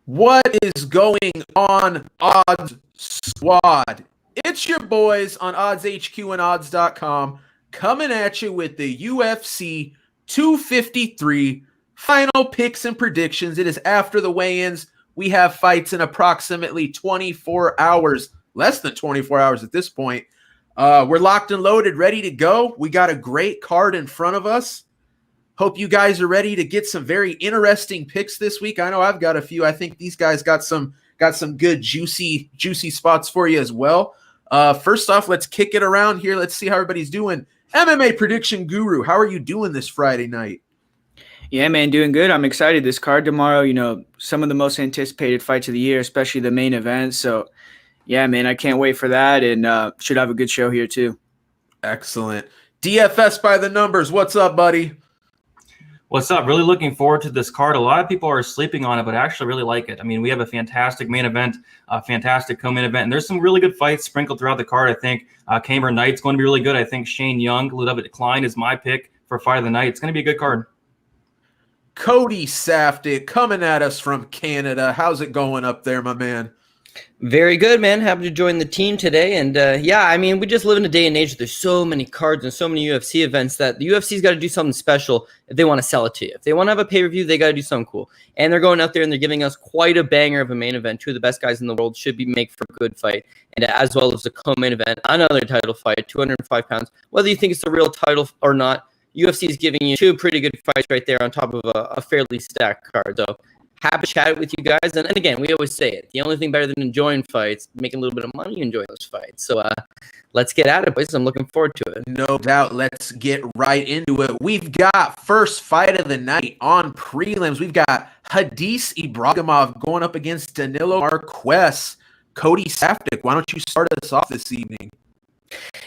What is going on, Odds Squad? It's your boys on OddsHQ and Odds.com coming at you with the UFC 253 final picks and predictions. It is after the weigh-ins. We have fights in approximately 24 hours, less than 24 hours at this point. We're locked and loaded, ready to go. We got a great card in front of us. Hope you guys are ready to get some very interesting picks this week. I know I've got a few. I think these guys got some good juicy spots for you as well. First off, let's kick it around here. Let's see how everybody's doing. MMA prediction guru, how are you doing this Friday night? Yeah, man, doing good. I'm excited. This card tomorrow, some of the most anticipated fights of the year, especially the main event. So, yeah, man, I can't wait for that, and should have a good show here too. Excellent. DFS by the numbers. What's up, buddy? What's up? Really looking forward to this card. A lot of people are sleeping on it, but I actually really like it. I mean, we have a fantastic main event, a fantastic co-main event, and there's some really good fights sprinkled throughout the card. I think Kamer Knight's going to be really good. I think Shane Young, Ludovit Klein is my pick for fight of the night. It's going to be a good card. Cody Safdie coming at us from Canada. How's it going up there, my man? Very good, man. Happy to join the team today. And we just live in a day and age where there's so many cards and so many UFC events that the UFC's got to do something special if they want to sell it to you. If they want to have a pay-per-view, they got to do something cool. And they're going out there and they're giving us quite a banger of a main event. Two of the best guys in the world should be made for a good fight. And as well as the co-main event, another title fight, 205 pounds. Whether you think it's the real title or not, UFC is giving you two pretty good fights right there on top of a fairly stacked card. So happy to chat with you guys. And again, we always say it. The only thing better than enjoying fights, making a little bit of money enjoying those fights. So let's get at it, boys. I'm looking forward to it. No doubt. Let's get right into it. We've got first fight of the night on prelims. We've got Hadis Ibrahimov going up against Danilo Marquez. Cody Safdie, why don't you start us off this evening?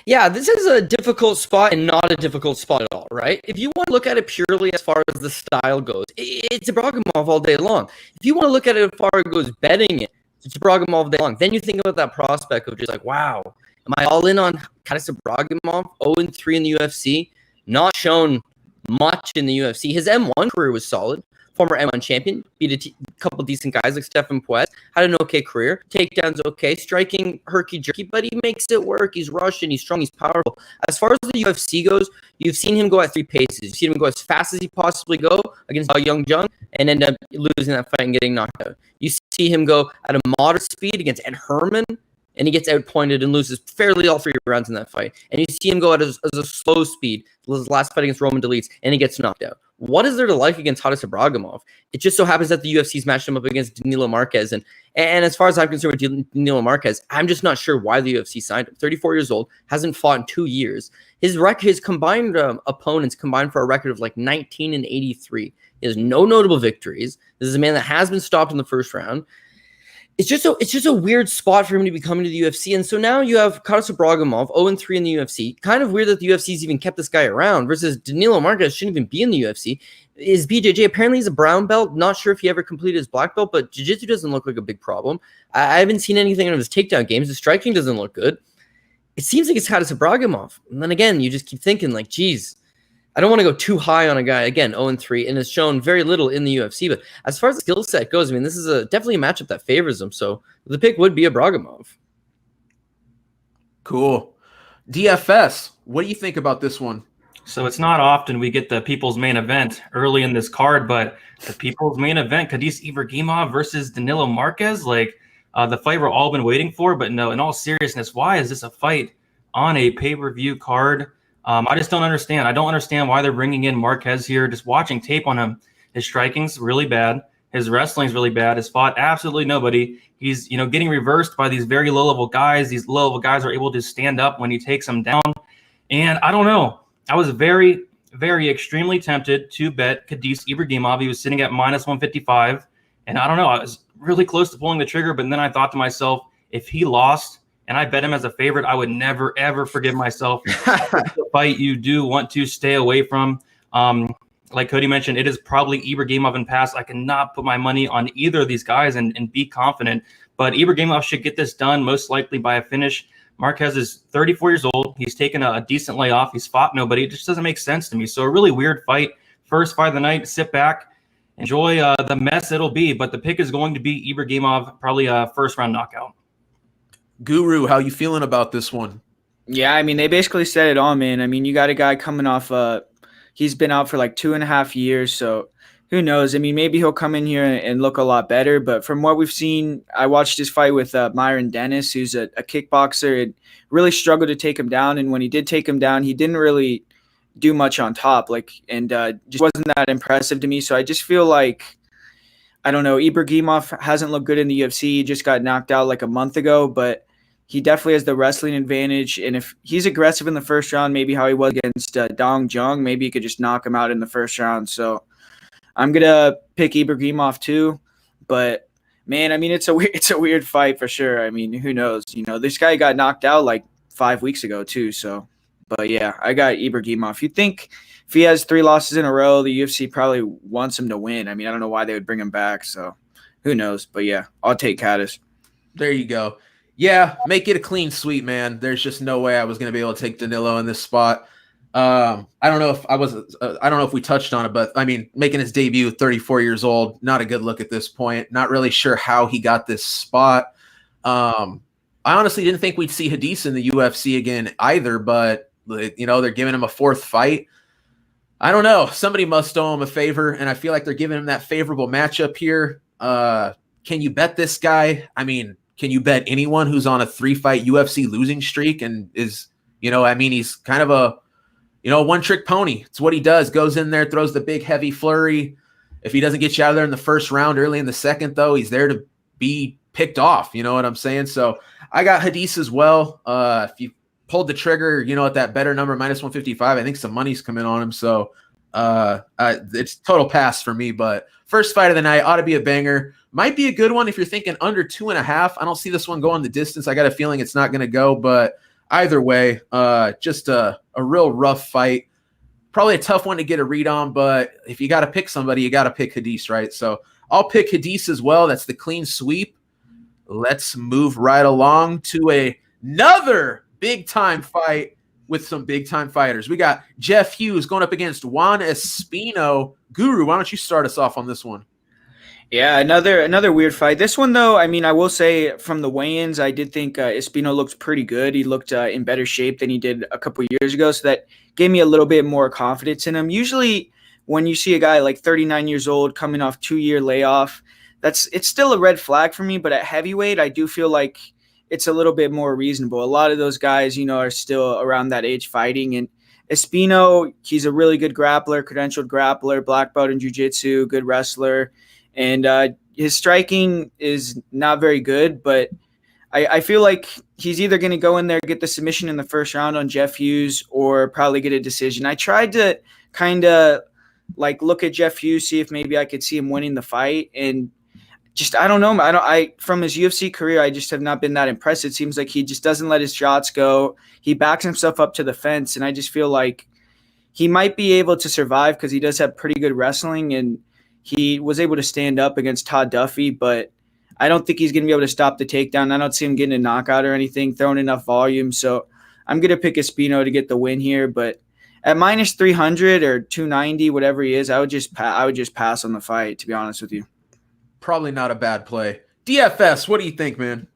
Yeah, this is a difficult spot and not a difficult spot at all, right? If you want to look at it purely as far as the style goes, it's Ibrahimov all day long. If you want to look at it as far as it goes betting it, it's Ibrahimov all day long. Then you think about that prospect of just like, wow, am I all in on Hadis Ibrahimov, 0-3 in the UFC, not shown much in the UFC. His M1 career was solid. Former M1 champion, beat a couple decent guys like Stefan Puez, had an okay career. Takedowns okay, striking herky-jerky, but he makes it work. He's Russian, he's strong, he's powerful. As far as the UFC goes, you've seen him go at three paces. You've seen him go as fast as he possibly go against Young Jung and end up losing that fight and getting knocked out. You see him go at a moderate speed against Ed Herman, and he gets outpointed and loses fairly all three rounds in that fight. And you see him go at a slow speed, his last fight against Roman Delites, and he gets knocked out. What is there to like against Hadis Ibrahimov? It just so happens that the UFC's matched him up against Danilo Marquez. And as far as I'm concerned with Danilo Marquez, I'm just not sure why the UFC signed him. 34 years old, hasn't fought in 2 years. His combined opponents combined for a record of like 19-83. He has no notable victories. This is a man that has been stopped in the first round. It's just a weird spot for him to be coming to the UFC. And so now you have Hadis Ibrahimov, 0-3 in the UFC. Kind of weird that the UFC's even kept this guy around versus Danilo Marquez shouldn't even be in the UFC. Is BJJ, apparently he's a brown belt. Not sure if he ever completed his black belt, but jiu-jitsu doesn't look like a big problem. I haven't seen anything out of his takedown games. The striking doesn't look good. It seems like it's Hadis Ibrahimov. And then again, you just keep thinking like, geez, I don't want to go too high on a guy, again, 0-3, and has shown very little in the UFC. But as far as the skill set goes, I mean, this is definitely a matchup that favors him. So the pick would be Ibrahimov. Cool. DFS, what do you think about this one? So it's not often we get the people's main event early in this card, but the people's main event, Hadis Ibrahimov versus Danilo Marquez, like the fight we're all been waiting for. But no, in all seriousness, why is this a fight on a pay-per-view card? I just don't understand. I don't understand why they're bringing in Marquez here. Just watching tape on him, his striking's really bad. His wrestling's really bad. Has fought absolutely nobody. He's getting reversed by these very low-level guys. These low-level guys are able to stand up when he takes them down. And I don't know. I was very, very extremely tempted to bet Hadis Ibrahimov. He was sitting at -155. And I don't know. I was really close to pulling the trigger, but then I thought to myself, if he lost and I bet him as a favorite, I would never, ever forgive myself. The fight you do want to stay away from. Like Cody mentioned, it is probably Ibrahimov and pass. I cannot put my money on either of these guys and be confident. But Ibrahimov should get this done most likely by a finish. Marquez is 34 years old. He's taken a decent layoff. He's fought nobody. It just doesn't make sense to me. So a really weird fight. First fight of the night, sit back enjoy the mess it'll be. But the pick is going to be Ibrahimov, probably a first-round knockout. Guru, how you feeling about this one? Yeah, I mean, they basically said it all, man. I mean, you got a guy coming off he's been out for like 2.5 years, so who knows? I mean, maybe he'll come in here and look a lot better. But from what we've seen, I watched his fight with Myron Dennis, who's a kickboxer, and really struggled to take him down. And when he did take him down, he didn't really do much on top, and just wasn't that impressive to me. So I just feel like, I don't know, Ibrahimov hasn't looked good in the UFC. He just got knocked out like a month ago, but he definitely has the wrestling advantage. And if he's aggressive in the first round, maybe how he was against Dong Jung, maybe he could just knock him out in the first round. So I'm going to pick Ibrahimov too. But, man, I mean, it's a weird fight for sure. I mean, who knows? You know, this guy got knocked out like 5 weeks ago too. So, but, yeah, I got Ibrahimov. You think if he has 3 losses in a row, the UFC probably wants him to win. I mean, I don't know why they would bring him back. So who knows? But, yeah, I'll take Caddis. There you go. Yeah, make it a clean sweep, man. There's just no way I was going to be able to take Danilo in this spot. I don't know if we touched on it, but I mean, making his debut, 34 years old, not a good look at this point. Not really sure how he got this spot. I honestly didn't think we'd see Hadis in the UFC again either, but you know, they're giving him a 4th fight. I don't know. Somebody must owe him a favor, and I feel like they're giving him that favorable matchup here. Can you bet this guy? I mean, can you bet anyone who's on a 3-fight UFC losing streak and is, you know, I mean, he's kind of a, you know, one-trick pony. It's what he does. Goes in there, throws the big, heavy flurry. If he doesn't get you out of there in the first round, early in the second, though, he's there to be picked off. You know what I'm saying? So I got Hadis as well. If you pulled the trigger, you know, at that better number, minus 155, I think some money's coming on him. So it's total pass for me. But first fight of the night ought to be a banger. Might be a good one if you're thinking under 2.5. I don't see this one going the distance. I got a feeling it's not going to go, but either way, just a real rough fight. Probably a tough one to get a read on, but if you got to pick somebody, you got to pick Hadis, right? So I'll pick Hadis as well. That's the clean sweep. Let's move right along to another big-time fight with some big-time fighters. We got Jeff Hughes going up against Juan Espino. Guru, why don't you start us off on this one? Yeah, another weird fight. This one, though, I mean, I will say from the weigh-ins, I did think Espino looked pretty good. He looked in better shape than he did a couple years ago, so that gave me a little bit more confidence in him. Usually when you see a guy like 39 years old coming off 2-year layoff, it's still a red flag for me, but at heavyweight, I do feel like it's a little bit more reasonable. A lot of those guys, you know, are still around that age fighting, and Espino, he's a really good grappler, credentialed grappler, black belt in jiu-jitsu, good wrestler. And his striking is not very good, but I feel like he's either going to go in there, get the submission in the first round on Jeff Hughes, or probably get a decision. I tried to kind of like look at Jeff Hughes, see if maybe I could see him winning the fight, and just I don't know. I from his UFC career, I just have not been that impressed. It seems like he just doesn't let his shots go. He backs himself up to the fence, and I just feel like he might be able to survive because he does have pretty good wrestling, and he was able to stand up against Todd Duffy, but I don't think he's going to be able to stop the takedown. I don't see him getting a knockout or anything, throwing enough volume. So I'm going to pick Espino to get the win here. But at minus 300 or 290, whatever he is, I would just pass on the fight, to be honest with you. Probably not a bad play. DFS, what do you think, man?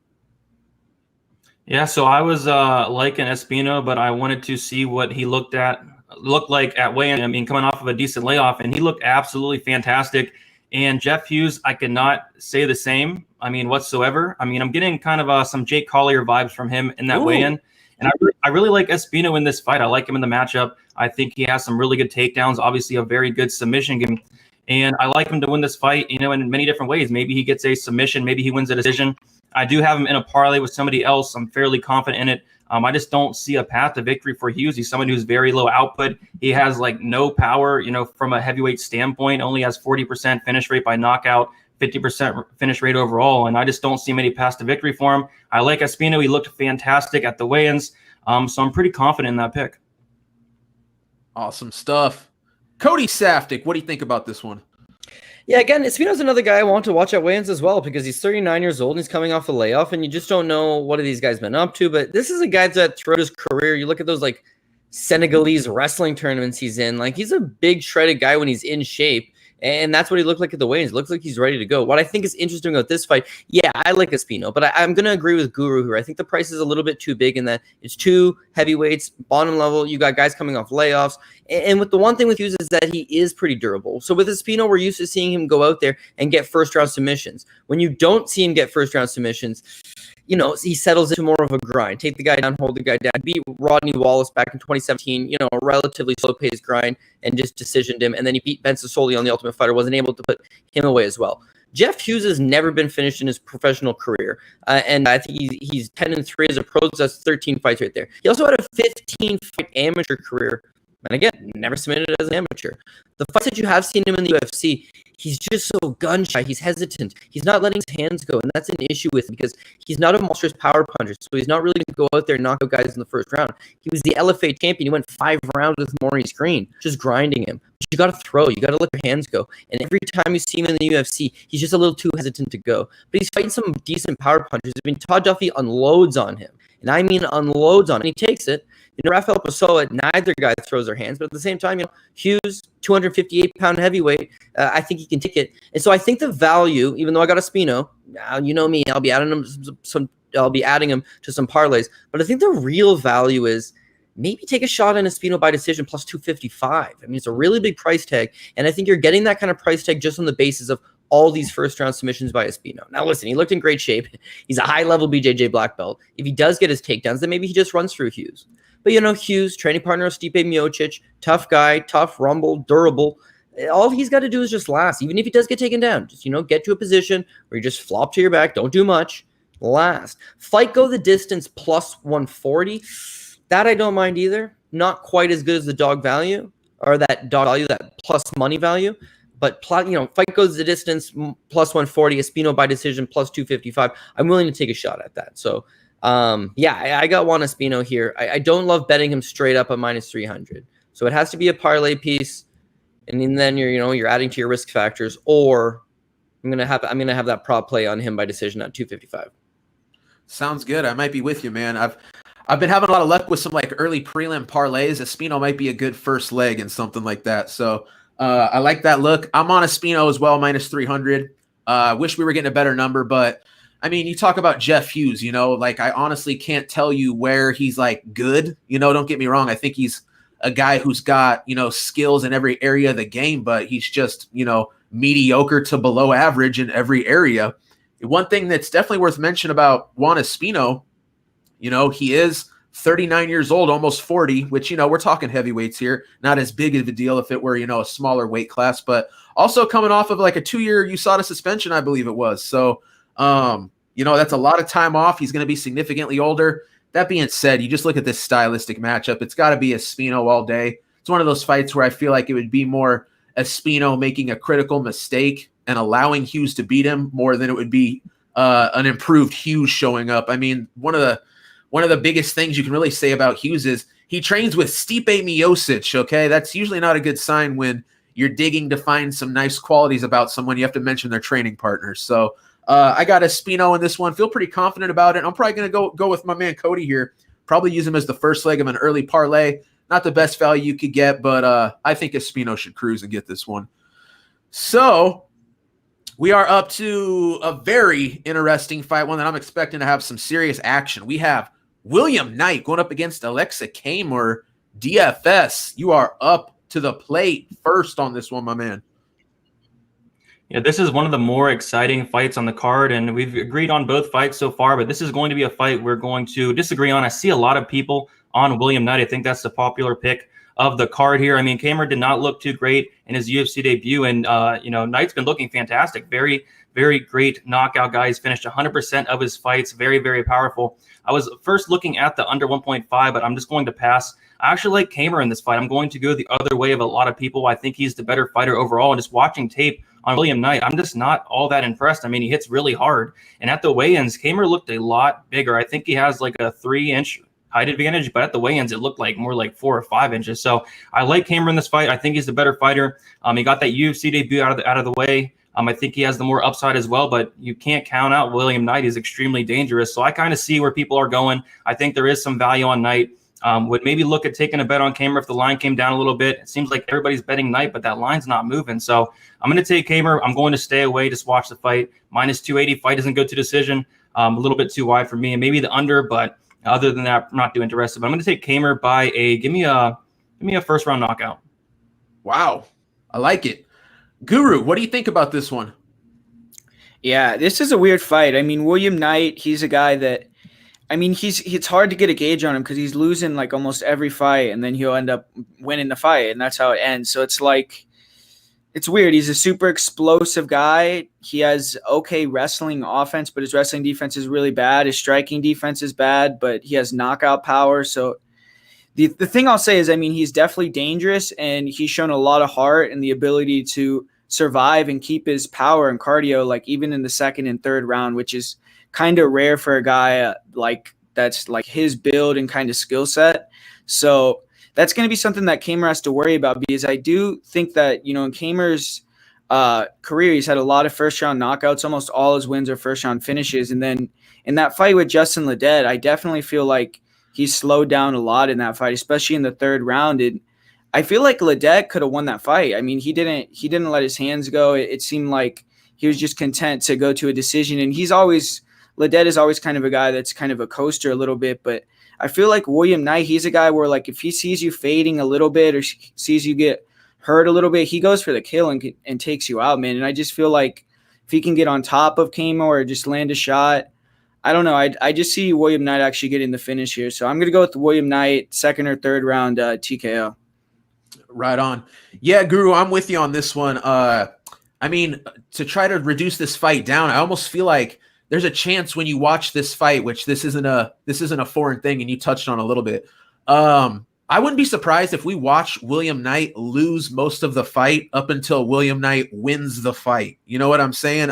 Yeah, so I was liking Espino, but I wanted to see what he looked like at weigh-in. I mean, coming off of a decent layoff, and he looked absolutely fantastic. And Jeff Hughes, I could not say the same, I mean, whatsoever. I mean, I'm getting kind of some Jake Collier vibes from him in that weigh-in. And I really like Espino in this fight. I like him in the matchup. I think he has some really good takedowns, obviously a very good submission game. And I like him to win this fight, you know, in many different ways. Maybe he gets a submission. Maybe he wins a decision. I do have him in a parlay with somebody else. I'm fairly confident in it. I just don't see a path to victory for Hughes. He's someone who's very low output. He has like no power, you know, from a heavyweight standpoint, only has 40% finish rate by knockout, 50% finish rate overall. And I just don't see many paths to victory for him. I like Espino. He looked fantastic at the weigh-ins. So I'm pretty confident in that pick. Awesome stuff. Cody Saftik, what do you think about this one? Yeah, again, Espino's another guy I want to watch at weigh-ins as well because he's 39 years old and he's coming off a layoff, and you just don't know what have these guys been up to. But this is a guy that throughout his career, you look at those like Senegalese wrestling tournaments he's in, like he's a big shredded guy when he's in shape. And that's what he looked like at the weigh-ins. Looks like he's ready to go. What I think is interesting about this fight, yeah, I like Espino, but I'm going to agree with Guru here. I think the price is a little bit too big in that it's 2 heavyweights, bottom level. You got guys coming off layoffs. And with the one thing with Hughes is that he is pretty durable. So with Espino, we're used to seeing him go out there and get first-round submissions. When you don't see him get first-round submissions, he settles into more of a grind. Take the guy down, hold the guy down. Beat Rodney Wallace back in 2017, a relatively slow-paced grind, and just decisioned him. And then he beat Ben Sassoli on The Ultimate Fighter, wasn't able to put him away as well. Jeff Hughes has never been finished in his professional career. And I think he's 10-3 as a pro, so that's 13 fights right there. He also had a 15-fight amateur career. And again, never submitted as an amateur. The fights that you have seen him in the UFC, he's just so gun-shy. He's hesitant. He's not letting his hands go, and that's an issue with him because he's not a monstrous power puncher, so he's not really going to go out there and knock out guys in the first round. He was the LFA champion. He went 5 rounds with Maurice Green, just grinding him. But you got to throw. You got to let your hands go. And every time you see him in the UFC, he's just a little too hesitant to go. But he's fighting some decent power punchers. I mean, Todd Duffy unloads on him, and I mean unloads on him. And he takes it. Rafael Pessoa, neither guy throws their hands, but at the same time, Hughes, 258-pound heavyweight, I think he can take it. And so I think the value, even though I got Espino, you know me, I'll be adding him to some parlays, but I think the real value is maybe take a shot on Espino by decision plus 255. I mean, it's a really big price tag, and I think you're getting that kind of price tag just on the basis of all these first-round submissions by Espino. Now, listen, he looked in great shape. He's a high-level BJJ black belt. If he does get his takedowns, then maybe he just runs through Hughes. But, Hughes, training partner of Stipe Miocic, tough guy, tough, rumble, durable. All he's got to do is just last. Even if he does get taken down, just, get to a position where you just flop to your back, don't do much, last. Fight go the distance plus 140. That I don't mind either. Not quite as good as the dog value, or that dog value, that plus money value. But, fight goes the distance plus 140, Espino by decision plus 255. I'm willing to take a shot at that. So, I got Juan Espino here. I don't love betting him straight up at minus 300. So it has to be a parlay piece, and then you're adding to your risk factors. Or I'm gonna have that prop play on him by decision at 255. Sounds good. I might be with you, man. I've been having a lot of luck with some early prelim parlays. Espino might be a good first leg and something like that. So I like that look. I'm on Espino as well, minus 300. Wish we were getting a better number, but I mean, you talk about Jeff Hughes, I honestly can't tell you where he's good. Don't get me wrong. I think he's a guy who's got, skills in every area of the game, but he's just, mediocre to below average in every area. One thing that's definitely worth mentioning about Juan Espino, he is 39 years old, almost 40, which, we're talking heavyweights here. Not as big of a deal if it were, a smaller weight class, but also coming off of a 2-year USADA suspension, I believe it was. So, that's a lot of time off. He's going to be significantly older. That being said, you just look at this stylistic matchup. It's got to be Espino all day. It's one of those fights where I feel like it would be more Espino making a critical mistake and allowing Hughes to beat him more than it would be an improved Hughes showing up. I mean, one of the biggest things you can really say about Hughes is he trains with Stipe Miocic, okay? That's usually not a good sign when you're digging to find some nice qualities about someone. You have to mention their training partners. So I got Espino in this one. Feel pretty confident about it. I'm probably going to go with my man Cody here. Probably use him as the first leg of an early parlay. Not the best value you could get, but I think Espino should cruise and get this one. So we are up to a very interesting fight, one that I'm expecting to have some serious action. We have William Knight going up against Aleksa Camur. DFS, you are up to the plate first on this one, my man. Yeah, this is one of the more exciting fights on the card, and we've agreed on both fights so far, but this is going to be a fight we're going to disagree on. I see a lot of people on William Knight. I think that's the popular pick of the card here. I mean, Kamer did not look too great in his UFC debut, and, Knight's been looking fantastic. Very, very great knockout guy. He's finished 100% of his fights. Very, very powerful. I was first looking at the under 1.5, but I'm just going to pass. I actually like Kamer in this fight. I'm going to go the other way of a lot of people. I think he's the better fighter overall, and just watching tape on William Knight, I'm just not all that impressed. I mean, he hits really hard. And at the weigh-ins, Kamer looked a lot bigger. I think he has like a 3-inch height advantage, but at the weigh-ins, it looked like more like 4 or 5 inches. So I like Kamer in this fight. I think he's the better fighter. He got that UFC debut out of the way. I think he has the more upside as well, but you can't count out William Knight. He's extremely dangerous. So I kind of see where people are going. I think there is some value on Knight. Would maybe look at taking a bet on Kamer if the line came down a little bit. It seems like everybody's betting Knight, but that line's not moving. So I'm going to take Kamer. I'm going to stay away, just watch the fight. Minus 280, fight doesn't go to decision. A little bit too wide for me, and maybe the under, but other than that, I'm not too interested. But I'm going to take Kamer by give me a first round knockout. Wow, I like it. Guru, what do you think about this one? Yeah, this is a weird fight. I mean, William Knight, he's a guy that, I mean, it's hard to get a gauge on him because he's losing like almost every fight, and then he'll end up winning the fight, and that's how it ends. So it's like, it's weird. He's a super explosive guy. He has okay wrestling offense, but his wrestling defense is really bad. His striking defense is bad, but he has knockout power. So the thing I'll say is, I mean, he's definitely dangerous, and he's shown a lot of heart and the ability to survive and keep his power and cardio, like even in the second and third round, which is kind of rare for a guy like that's like his build and kind of skill set. So that's going to be something that Kamer has to worry about, because I do think that, you know, in Kamer's career, he's had a lot of first round knockouts. Almost all his wins are first round finishes. And then in that fight with Justin Ledet, I definitely feel like he slowed down a lot in that fight, especially in the third round. And I feel like Ledet could have won that fight. I mean, he didn't let his hands go. It seemed like he was just content to go to a decision. And Ledet is always kind of a guy that's kind of a coaster a little bit. But I feel like William Knight, he's a guy where, like, if he sees you fading a little bit or sees you get hurt a little bit, he goes for the kill and takes you out, man. And I just feel like if he can get on top of Kamer or just land a shot, I don't know. I just see William Knight actually getting the finish here. So I'm going to go with William Knight, second or third round TKO. Right on. Yeah, Guru, I'm with you on this one. I mean, to try to reduce this fight down, I almost feel like there's a chance when you watch this fight, which this isn't a foreign thing, and you touched on a little bit. I wouldn't be surprised if we watch William Knight lose most of the fight up until William Knight wins the fight. You know what I'm saying?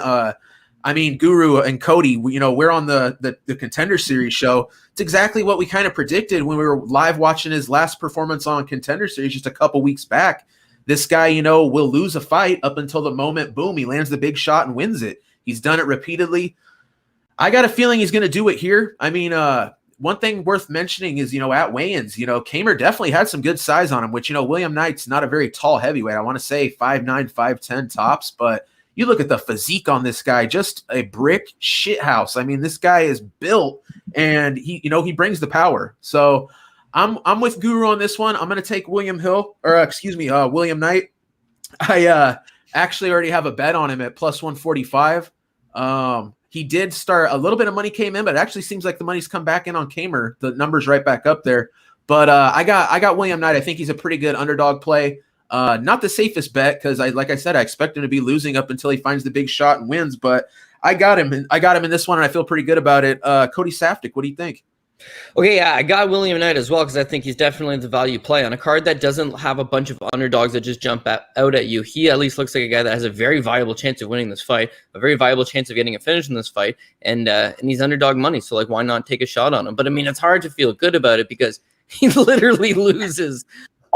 I mean, Guru and Cody, you know, we're on the Contender Series show. It's exactly what we kind of predicted when we were live watching his last performance on Contender Series just a couple weeks back. This guy, you know, will lose a fight up until the moment, boom, he lands the big shot and wins it. He's done it repeatedly. I got a feeling he's going to do it here. I mean, one thing worth mentioning is, you know, at weigh-ins, you know, Kamer definitely had some good size on him, which, you know, William Knight's not a very tall heavyweight. I want to say 5'9", 5'10" tops, but you look at the physique on this guy, just a brick shithouse. I mean, this guy is built, and he brings the power. So I'm with Guru on this one. I'm going to take William Knight. I actually already have a bet on him at plus 145. He did start, a little bit of money came in, but it actually seems like the money's come back in on Kamer. The number's right back up there. But I got William Knight. I think he's a pretty good underdog play. Not the safest bet, because like I said, I expect him to be losing up until he finds the big shot and wins. But I got him in this one, and I feel pretty good about it. Cody Saftik, what do you think? Okay, yeah, I got William Knight as well, because I think he's definitely the value play on a card that doesn't have a bunch of underdogs that just jump out at you. He at least looks like a guy that has a very viable chance of winning this fight, a very viable chance of getting a finish in this fight, and he's underdog money. So, like, why not take a shot on him? But I mean, it's hard to feel good about it because he literally loses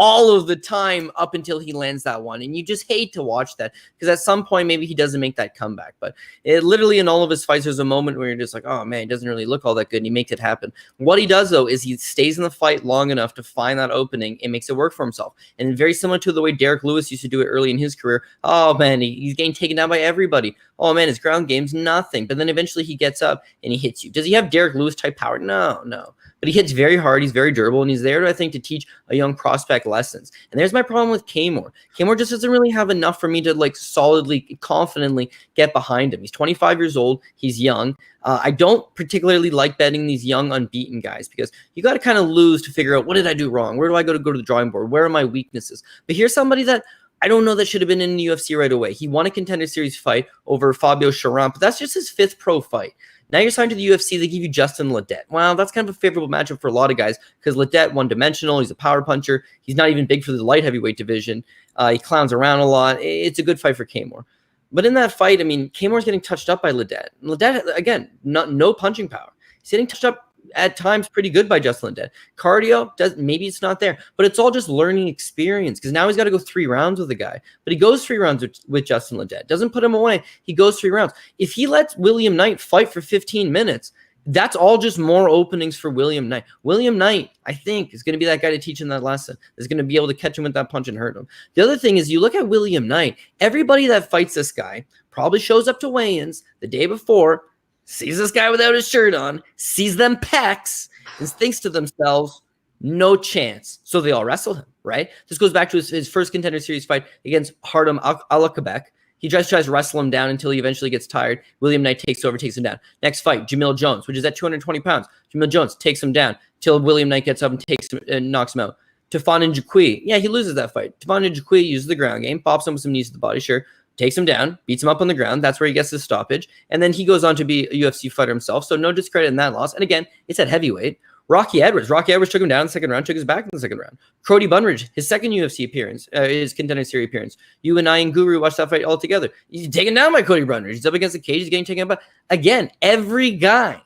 all of the time up until he lands that one. And you just hate to watch that, because at some point, maybe he doesn't make that comeback. But it literally, in all of his fights, there's a moment where you're just like, oh man, he doesn't really look all that good, and he makes it happen. What he does, though, is he stays in the fight long enough to find that opening and makes it work for himself. And very similar to the way Derek Lewis used to do it early in his career. Oh man, he's getting taken down by everybody. Oh man, his ground game's nothing. But then eventually he gets up and he hits you. Does he have Derek Lewis type power? No. But he hits very hard. He's very durable, and he's there, I think, to teach a young prospect lessons. And there's my problem with Kamer. Kamer just doesn't really have enough for me to, like, solidly, confidently get behind him. He's 25 years old. He's young. I don't particularly like betting these young, unbeaten guys, because you got to kind of lose to figure out, what did I do wrong? Where do I go to the drawing board? Where are my weaknesses? But here's somebody that I don't know that should have been in the UFC right away. He won a Contender Series fight over Fabio Charant, but that's just his 5th pro fight. Now you're signed to the UFC, they give you Justin Ledet. Well, that's kind of a favorable matchup for a lot of guys, because Ledet, one-dimensional, he's a power puncher. He's not even big for the light heavyweight division. He clowns around a lot. It's a good fight for Kamer. But in that fight, I mean, Kamer's getting touched up by Ledet. Ledet, again, no punching power. He's getting touched up at times pretty good by Justin Ledet. Cardio, maybe it's not there, but it's all just learning experience, because now he's got to go 3 rounds with the guy. But he goes 3 rounds with Justin Ledet. Doesn't put him away. He goes 3 rounds. If he lets William Knight fight for 15 minutes, That's all just more openings for William Knight. William Knight, I think, is going to be that guy to teach him that lesson. Is going to be able to catch him with that punch and hurt him. The other thing is, you look at William Knight, everybody that fights this guy probably shows up to weigh-ins the day before, sees this guy without his shirt on, sees them pecs, and thinks to themselves, no chance. So they all wrestle him, right? This goes back to his first Contender Series fight against Hardem Alekabek. He just tries to wrestle him down until he eventually gets tired. William Knight takes over, takes him down. Next fight, Jamil Jones, which is at 220 pounds. Jamil Jones takes him down till William Knight gets up and takes him and knocks him out. Tefan Njoku, yeah, he loses that fight. Tefan Njoku uses the ground game, pops him with some knees to the body, sure, takes him down, beats him up on the ground. That's where he gets the stoppage. And then he goes on to be a UFC fighter himself, so no discredit in that loss. And again, it's at heavyweight. Rocky Edwards took him down in the second round, took his back in the second round. Cody Bunridge, his second UFC appearance, his Contender Series appearance. You and I and Guru watched that fight all together. He's taken down by Cody Bunridge. He's up against the cage. He's getting taken down. But again, every guy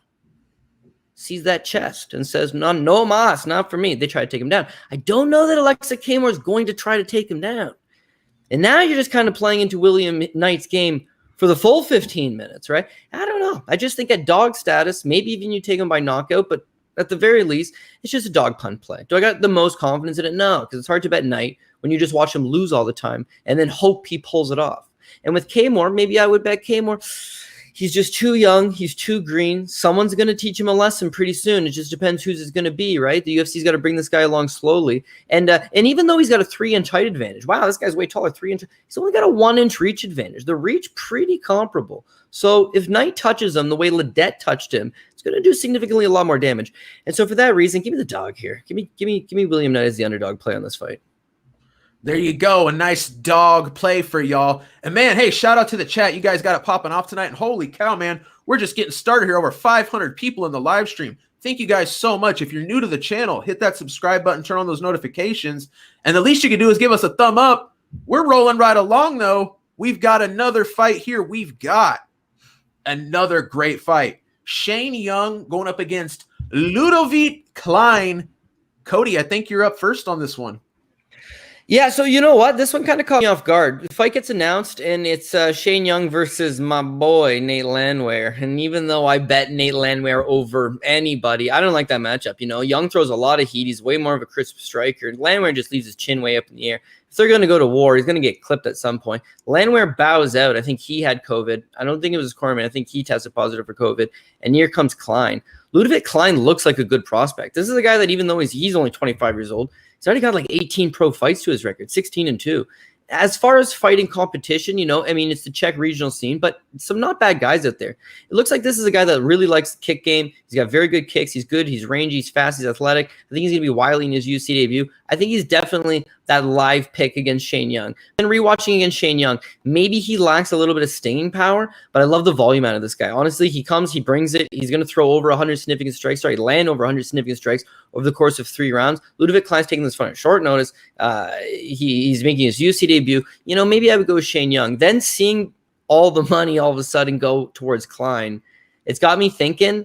sees that chest and says, no mas, not for me. They try to take him down. I don't know that Aleksa Camur is going to try to take him down. And now you're just kind of playing into William Knight's game for the full 15 minutes, right? I don't know. I just think at dog status, maybe even you take him by knockout, but at the very least, it's just a dog punt play. Do I got the most confidence in it? No, because it's hard to bet Knight when you just watch him lose all the time and then hope he pulls it off. And with Camur, maybe I would bet Camur. He's just too young. He's too green. Someone's going to teach him a lesson pretty soon. It just depends who's it's going to be, right? The UFC's got to bring this guy along slowly. And even though he's got a 3-inch height advantage, wow, this guy's way taller, 3-inch. He's only got a 1-inch reach advantage. The reach pretty comparable. So if Knight touches him the way Ledet touched him, it's going to do significantly a lot more damage. And so for that reason, give me the dog here. Give me William Knight as the underdog play on this fight. There you go. A nice dog play for y'all. And man, hey, shout out to the chat. You guys got it popping off tonight. And holy cow, man, we're just getting started here. Over 500 people in the live stream. Thank you guys so much. If you're new to the channel, hit that subscribe button, turn on those notifications. And the least you can do is give us a thumb up. We're rolling right along, though. We've got another fight here. We've got another great fight. Shane Young going up against Ludovit Klein. Cody, I think you're up first on this one. Yeah, so you know what? This one kind of caught me off guard. The fight gets announced, and it's Shane Young versus my boy, Nate Landwehr. And even though I bet Nate Landwehr over anybody, I don't like that matchup. You know, Young throws a lot of heat. He's way more of a crisp striker. Landwehr just leaves his chin way up in the air. If they're going to go to war, he's going to get clipped at some point. Landwehr bows out. I think he had COVID. I don't think it was his cornerman. I think he tested positive for COVID. And here comes Klein. Ludovit Klein looks like a good prospect. This is a guy that even though he's only 25 years old, he's already got like 18 pro fights to his record, 16-2. As far as fighting competition, you know, I mean, it's the Czech regional scene, but some not bad guys out there. It looks like this is a guy that really likes the kick game. He's got very good kicks. He's good. He's rangy. He's fast. He's athletic. I think he's going to be wily in his UFC debut. I think he's definitely that live pick against Shane Young. And rewatching against Shane Young, maybe he lacks a little bit of stinging power, but I love the volume out of this guy. Honestly, he comes, he brings it. He's going to throw over 100 significant strikes. Land over 100 significant strikes over the course of 3 rounds. Ludovit Klein's taking this fight at short notice. He's making his UFC debut. You know, maybe I would go with Shane Young. Then seeing all the money all of a sudden go towards Klein, it's got me thinking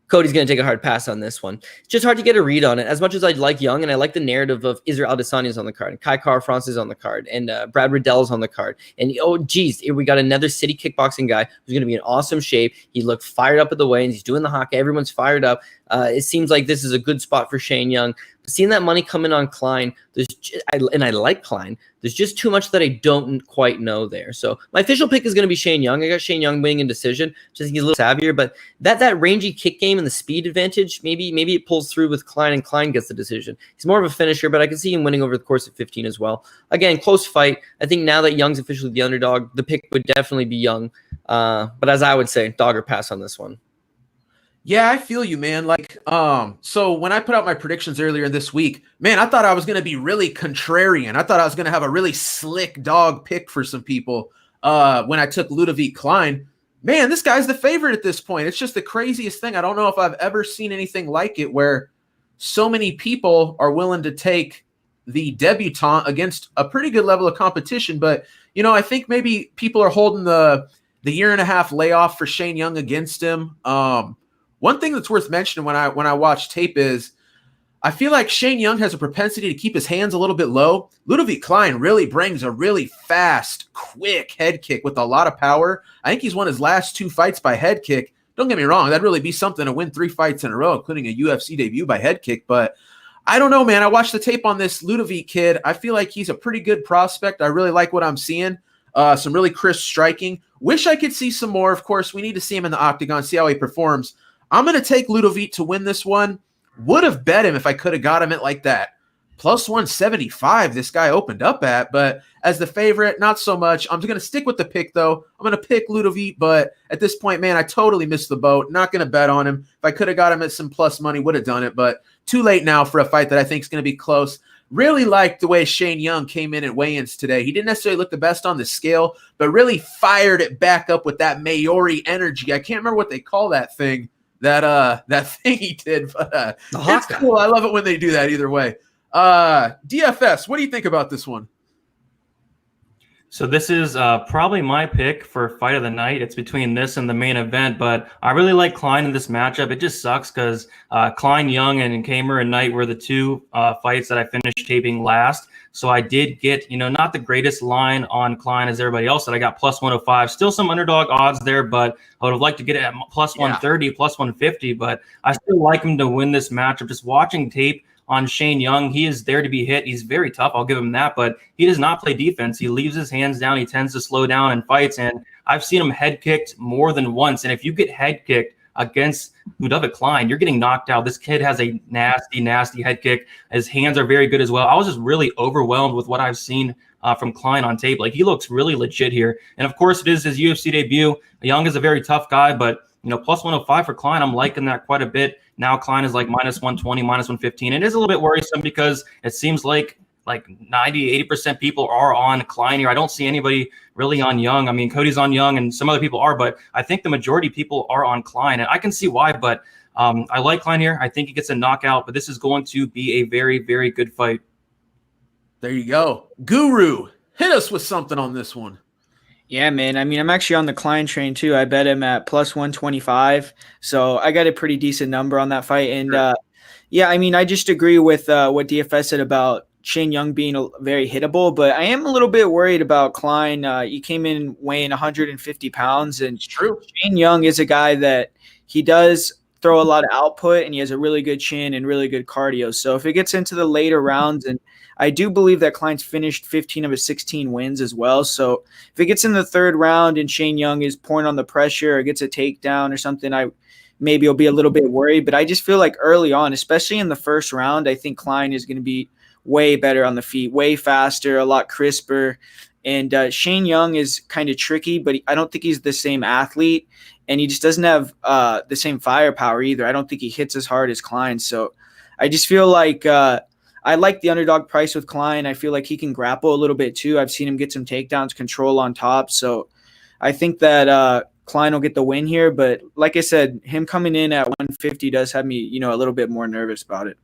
Cody's going to take a hard pass on this one. It's just hard to get a read on it. As much as I like Young and I like the narrative of Israel Adesanya is on the card and Kai Kara-France is on the card and Brad Riddell is on the card. And, oh, geez, we got another city kickboxing guy who's going to be in awesome shape. He looked fired up at the weigh-ins. He's doing the hockey. Everyone's fired up. It seems like this is a good spot for Shane Young. Seeing that money come in on Klein, I like Klein. There's just too much that I don't quite know there. So my official pick is going to be Shane Young. I got Shane Young winning in decision. Just think he's a little savvier, but that rangy kick game and the speed advantage, maybe it pulls through with Klein and Klein gets the decision. He's more of a finisher, but I can see him winning over the course of 15 as well. Again, close fight. I think now that Young's officially the underdog, the pick would definitely be Young. But as I would say, dog or pass on this one. Yeah, I feel you, man. Like, so when I put out my predictions earlier this week, man, I thought I was going to be really contrarian. I thought I was going to have a really slick dog pick for some people when I took Ludovit Klein. Man, this guy's the favorite at this point. It's just the craziest thing. I don't know if I've ever seen anything like it where so many people are willing to take the debutant against a pretty good level of competition. But, you know, I think maybe people are holding the 1.5-year layoff for Shane Young against him. One thing that's worth mentioning when I watch tape is I feel like Shane Young has a propensity to keep his hands a little bit low. Ludovit Klein really brings a really fast, quick head kick with a lot of power. I think he's won his last 2 fights by head kick. Don't get me wrong. That'd really be something to win 3 fights in a row, including a UFC debut by head kick. But I don't know, man. I watched the tape on this Ludovit kid. I feel like he's a pretty good prospect. I really like what I'm seeing. Some really crisp striking. Wish I could see some more. Of course, we need to see him in the octagon, see how he performs. I'm going to take Ludovit to win this one. Would have bet him if I could have got him at like that. Plus 175 this guy opened up at, but as the favorite, not so much. I'm going to stick with the pick, though. I'm going to pick Ludovit, but at this point, man, I totally missed the boat. Not going to bet on him. If I could have got him at some plus money, would have done it, but too late now for a fight that I think is going to be close. Really liked the way Shane Young came in at weigh-ins today. He didn't necessarily look the best on the scale, but really fired it back up with that Maori energy. I can't remember what they call that thing, that thing he did, but it's cool. I love it when they do that either way. DFS, what do you think about this one? So this is probably my pick for fight of the night. It's between this and the main event, but I really like Klein in this matchup. It just sucks because Klein, Young, and Kamer and Knight were the 2 fights that I finished taping last. So I did get, not the greatest line on Klein as everybody else that I got plus 105. Still some underdog odds there, but I would have liked to get it at plus 130, plus 150. But I still like him to win this matchup. Just watching tape on Shane Young, he is there to be hit. He's very tough. I'll give him that, but he does not play defense. He leaves his hands down. He tends to slow down in fights, and I've seen him head kicked more than once. And if you get head kicked against Ludovit Klein, you're getting knocked out. This kid has a nasty, nasty head kick. His hands are very good as well. I was just really overwhelmed with what I've seen from Klein on tape. Like, he looks really legit here. And of course, it is his UFC debut. Young is a very tough guy, but plus 105 for Klein, I'm liking that quite a bit. Now Klein is like minus 120, minus 115. It is a little bit worrisome because it seems like 90, 80% people are on Klein here. I don't see anybody really on Young. I mean, Cody's on Young and some other people are, but I think the majority of people are on Klein. And I can see why, but I like Klein here. I think he gets a knockout, but this is going to be a very, very good fight. There you go. Guru, hit us with something on this one. Yeah, man. I mean, I'm actually on the Klein train too. I bet him at plus 125. So I got a pretty decent number on that fight. And yeah, I mean, I just agree with what DFS said about Shane Young being very hittable, but I am a little bit worried about Klein. He came in weighing 150 pounds, and true. Shane Young is a guy that he does throw a lot of output, and he has a really good chin and really good cardio. So if it gets into the later rounds, and I do believe that Klein's finished 15 of his 16 wins as well. So if it gets in the 3rd round and Shane Young is pouring on the pressure or gets a takedown or something, maybe will be a little bit worried. But I just feel like early on, especially in the 1st round, I think Klein is going to be way better on the feet, way faster, a lot crisper. And Shane Young is kind of tricky, but I don't think he's the same athlete, and he just doesn't have the same firepower either. I don't think he hits as hard as Klein. So I just feel like I like the underdog price with Klein. I feel like he can grapple a little bit too. I've seen him get some takedowns, control on top. So I think that Klein will get the win here. But like I said, him coming in at 150 does have me, a little bit more nervous about it.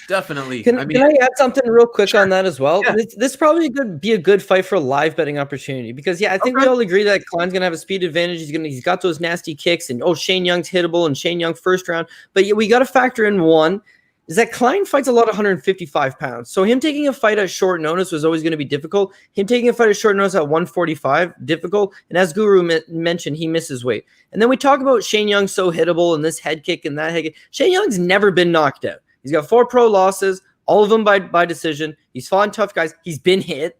Definitely. Can I add something real quick on that as well? Yeah. This probably could be a good fight for a live betting opportunity because, I think we all agree that Klein's gonna have a speed advantage. He's got those nasty kicks, and Shane Young's hittable, and Shane Young 1st round. But we got to factor in one is that Klein fights a lot of 155 pounds. So him taking a fight at short notice was always going to be difficult. Him taking a fight at short notice at 145, difficult. And as Guru mentioned, he misses weight. And then we talk about Shane Young so hittable and this head kick and that head kick. Shane Young's never been knocked out. He's got 4 pro losses, all of them by decision. He's fought tough guys. He's been hit,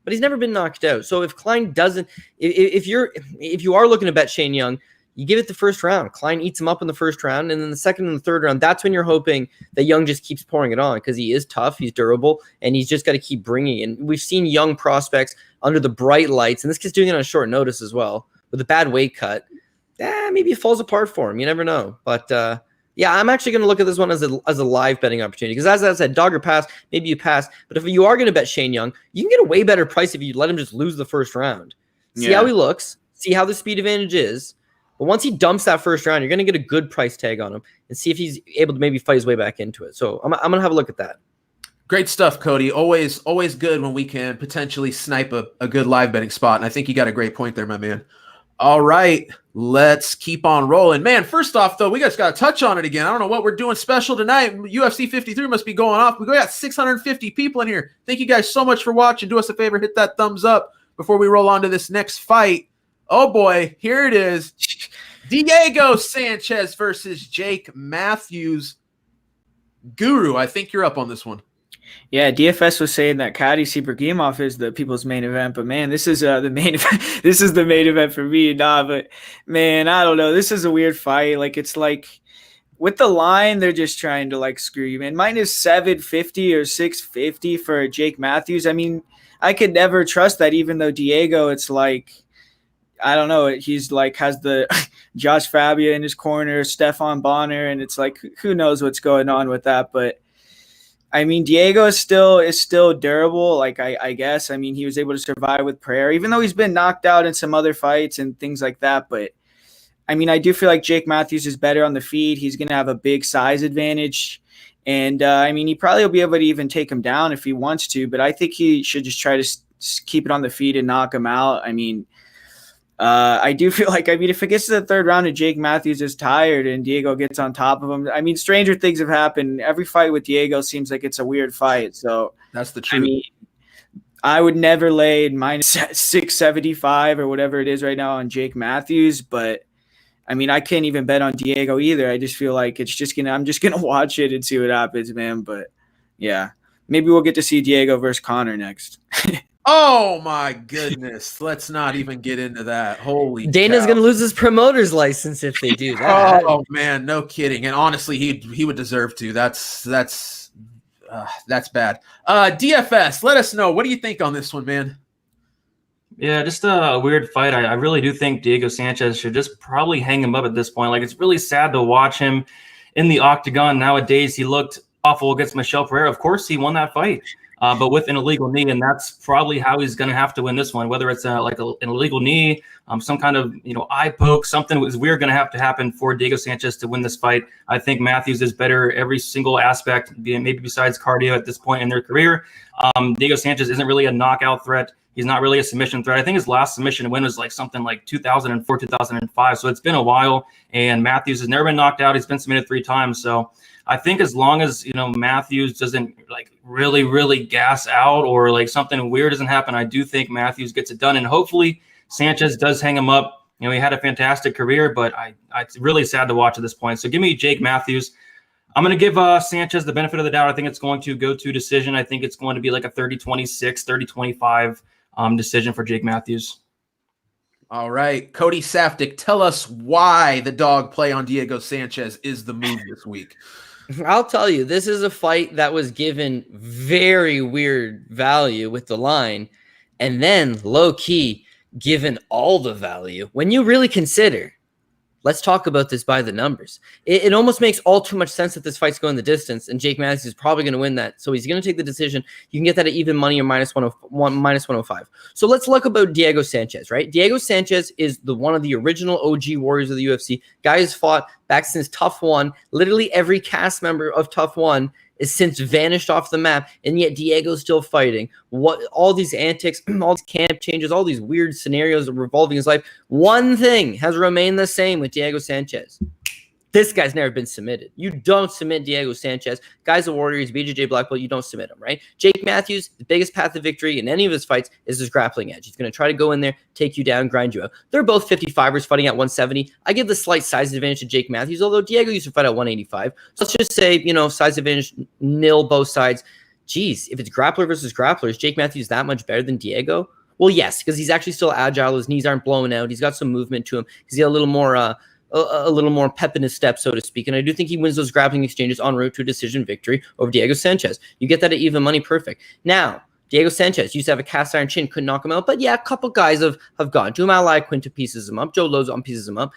but he's never been knocked out. So if Klein doesn't, if you are looking to bet Shane Young, you give it the 1st round. Klein eats him up in the 1st round, and then the 2nd and the 3rd round, that's when you're hoping that Young just keeps pouring it on because he is tough, he's durable, and he's just got to keep bringing it. And we've seen young prospects under the bright lights, and this kid's doing it on short notice as well, with a bad weight cut. Maybe it falls apart for him. You never know. But I'm actually going to look at this one as a live betting opportunity because, as I said, dog or pass, maybe you pass. But if you are going to bet Shane Young, you can get a way better price if you let him just lose the 1st round. See how he looks, see how the speed advantage is. But once he dumps that 1st round, you're going to get a good price tag on him and see if he's able to maybe fight his way back into it. So I'm going to have a look at that. Great stuff, Cody. Always good when we can potentially snipe a good live betting spot. And I think you got a great point there, my man. All right, let's keep on rolling. Man, first off, though, we just got to touch on it again. I don't know what we're doing special tonight. UFC 53 must be going off. We got 650 people in here. Thank you guys so much for watching. Do us a favor, hit that thumbs up before we roll on to this next fight. Oh, boy, here it is. Diego Sanchez versus Jake Matthews. Guru, I think you're up on this one. Yeah, DFS was saying that Kadis Ibrahimov is the people's main event, but man, this is the main event. This is the main event for me. But man, I don't know. This is a weird fight. Like, it's like with the line, they're just trying to like screw you, man. Minus 750 or 650 for Jake Matthews. I mean, I could never trust that, even though Diego, it's like, I don't know. He's like has the Josh Fabia in his corner, Stefan Bonner, and it's like, who knows what's going on with that. But I mean, Diego is still durable. Like, I guess, I mean, he was able to survive with prayer, even though he's been knocked out in some other fights and things like that. But I mean, I do feel like Jake Matthews is better on the feet. He's going to have a big size advantage. And I mean, he probably will be able to even take him down if he wants to, but I think he should just try to keep it on the feet and knock him out. I mean, I do feel like, I mean, if it gets to the third round and Jake Matthews is tired and Diego gets on top of him, I mean, stranger things have happened. Every fight with Diego seems like it's a weird fight. So that's the truth. I mean, I would never lay minus 675 or whatever it is right now on Jake Matthews, but I mean, I can't even bet on Diego either. I just feel like I'm just gonna watch it and see what happens, man. But yeah, maybe we'll get to see Diego versus Conor next. Oh my goodness. Let's not even get into that. Holy Dana's cow. going to lose his promoter's license if they do that. Oh man, no kidding. And honestly, he would deserve to. That's bad. DFS, let us know. What do you think on this one, man? Yeah, just a weird fight. I really do think Diego Sanchez should just probably hang him up at this point. Like, it's really sad to watch him in the octagon nowadays. He looked awful against Michel Pereira. Of course, he won that fight. But with an illegal knee, and that's probably how he's going to have to win this one, whether it's like an illegal knee, some kind of eye poke, something was weird going to have to happen for Diego Sanchez to win this fight. I think Matthews is better every single aspect, maybe besides cardio at this point in their career. Diego Sanchez isn't really a knockout threat. He's not really a submission threat. I think his last submission win was like something like 2004, 2005. So it's been a while, and Matthews has never been knocked out. He's been submitted 3 times. So I think as long as, Matthews doesn't like really gas out or like something weird doesn't happen, I do think Matthews gets it done. And hopefully Sanchez does hang him up. He had a fantastic career, but it's really sad to watch at this point. So give me Jake Matthews. I'm going to give Sanchez the benefit of the doubt. I think it's going to go to decision. I think it's going to be like a 30-26, 30-25 decision for Jake Matthews. All right. Cody Safdie, tell us why the dog play on Diego Sanchez is the move this week. I'll tell you, this is a fight that was given very weird value with the line, and then low-key given all the value. When you really consider, let's talk about this by the numbers. It almost makes all too much sense that this fight's going the distance, and Jake Matthews is probably going to win that. So he's going to take the decision. You can get that at even money or minus 105. So let's look about Diego Sanchez, right? Diego Sanchez is one of the original OG warriors of the UFC. Guy has fought back since Tough One. Literally every cast member of Tough One is since vanished off the map, and yet Diego's still fighting. All these antics, all these camp changes, all these weird scenarios revolving his life. One thing has remained the same with Diego Sanchez. This guy's never been submitted. You don't submit Diego Sanchez. Guy's a warrior. He's BJJ black belt. You don't submit him, right? Jake Matthews, the biggest path to victory in any of his fights is his grappling edge. He's going to try to go in there, take you down, grind you out. They're both 55ers fighting at 170. I give the slight size advantage to Jake Matthews, although Diego used to fight at 185. So let's just say, size advantage, nil both sides. Geez, if it's grappler versus grappler, is Jake Matthews that much better than Diego? Well, yes, because he's actually still agile. His knees aren't blowing out. He's got some movement to him. He's got a little more pep in his step, so to speak. And I do think he wins those grappling exchanges en route to a decision victory over Diego Sanchez. You get that at even money, perfect. Now, Diego Sanchez used to have a cast iron chin, couldn't knock him out. But yeah, a couple guys have gone to him. Ally Quinta pieces him up. Joe Lozon pieces him up.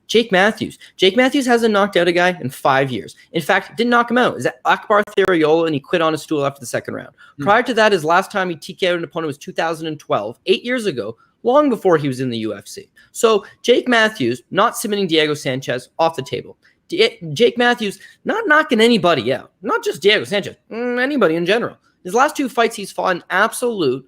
Jake Matthews. Jake Matthews hasn't knocked out a guy in 5 years. In fact, didn't knock him out. Is that Akbar Theriola, and he quit on a stool after the second round. Prior to that, his last time he TKO'd an opponent was 2012, 8 years ago, long before he was in the UFC. So Jake Matthews not submitting Diego Sanchez off the table. Jake Matthews not knocking anybody out, not just Diego Sanchez, anybody in general. His last 2 fights he's fought an absolute,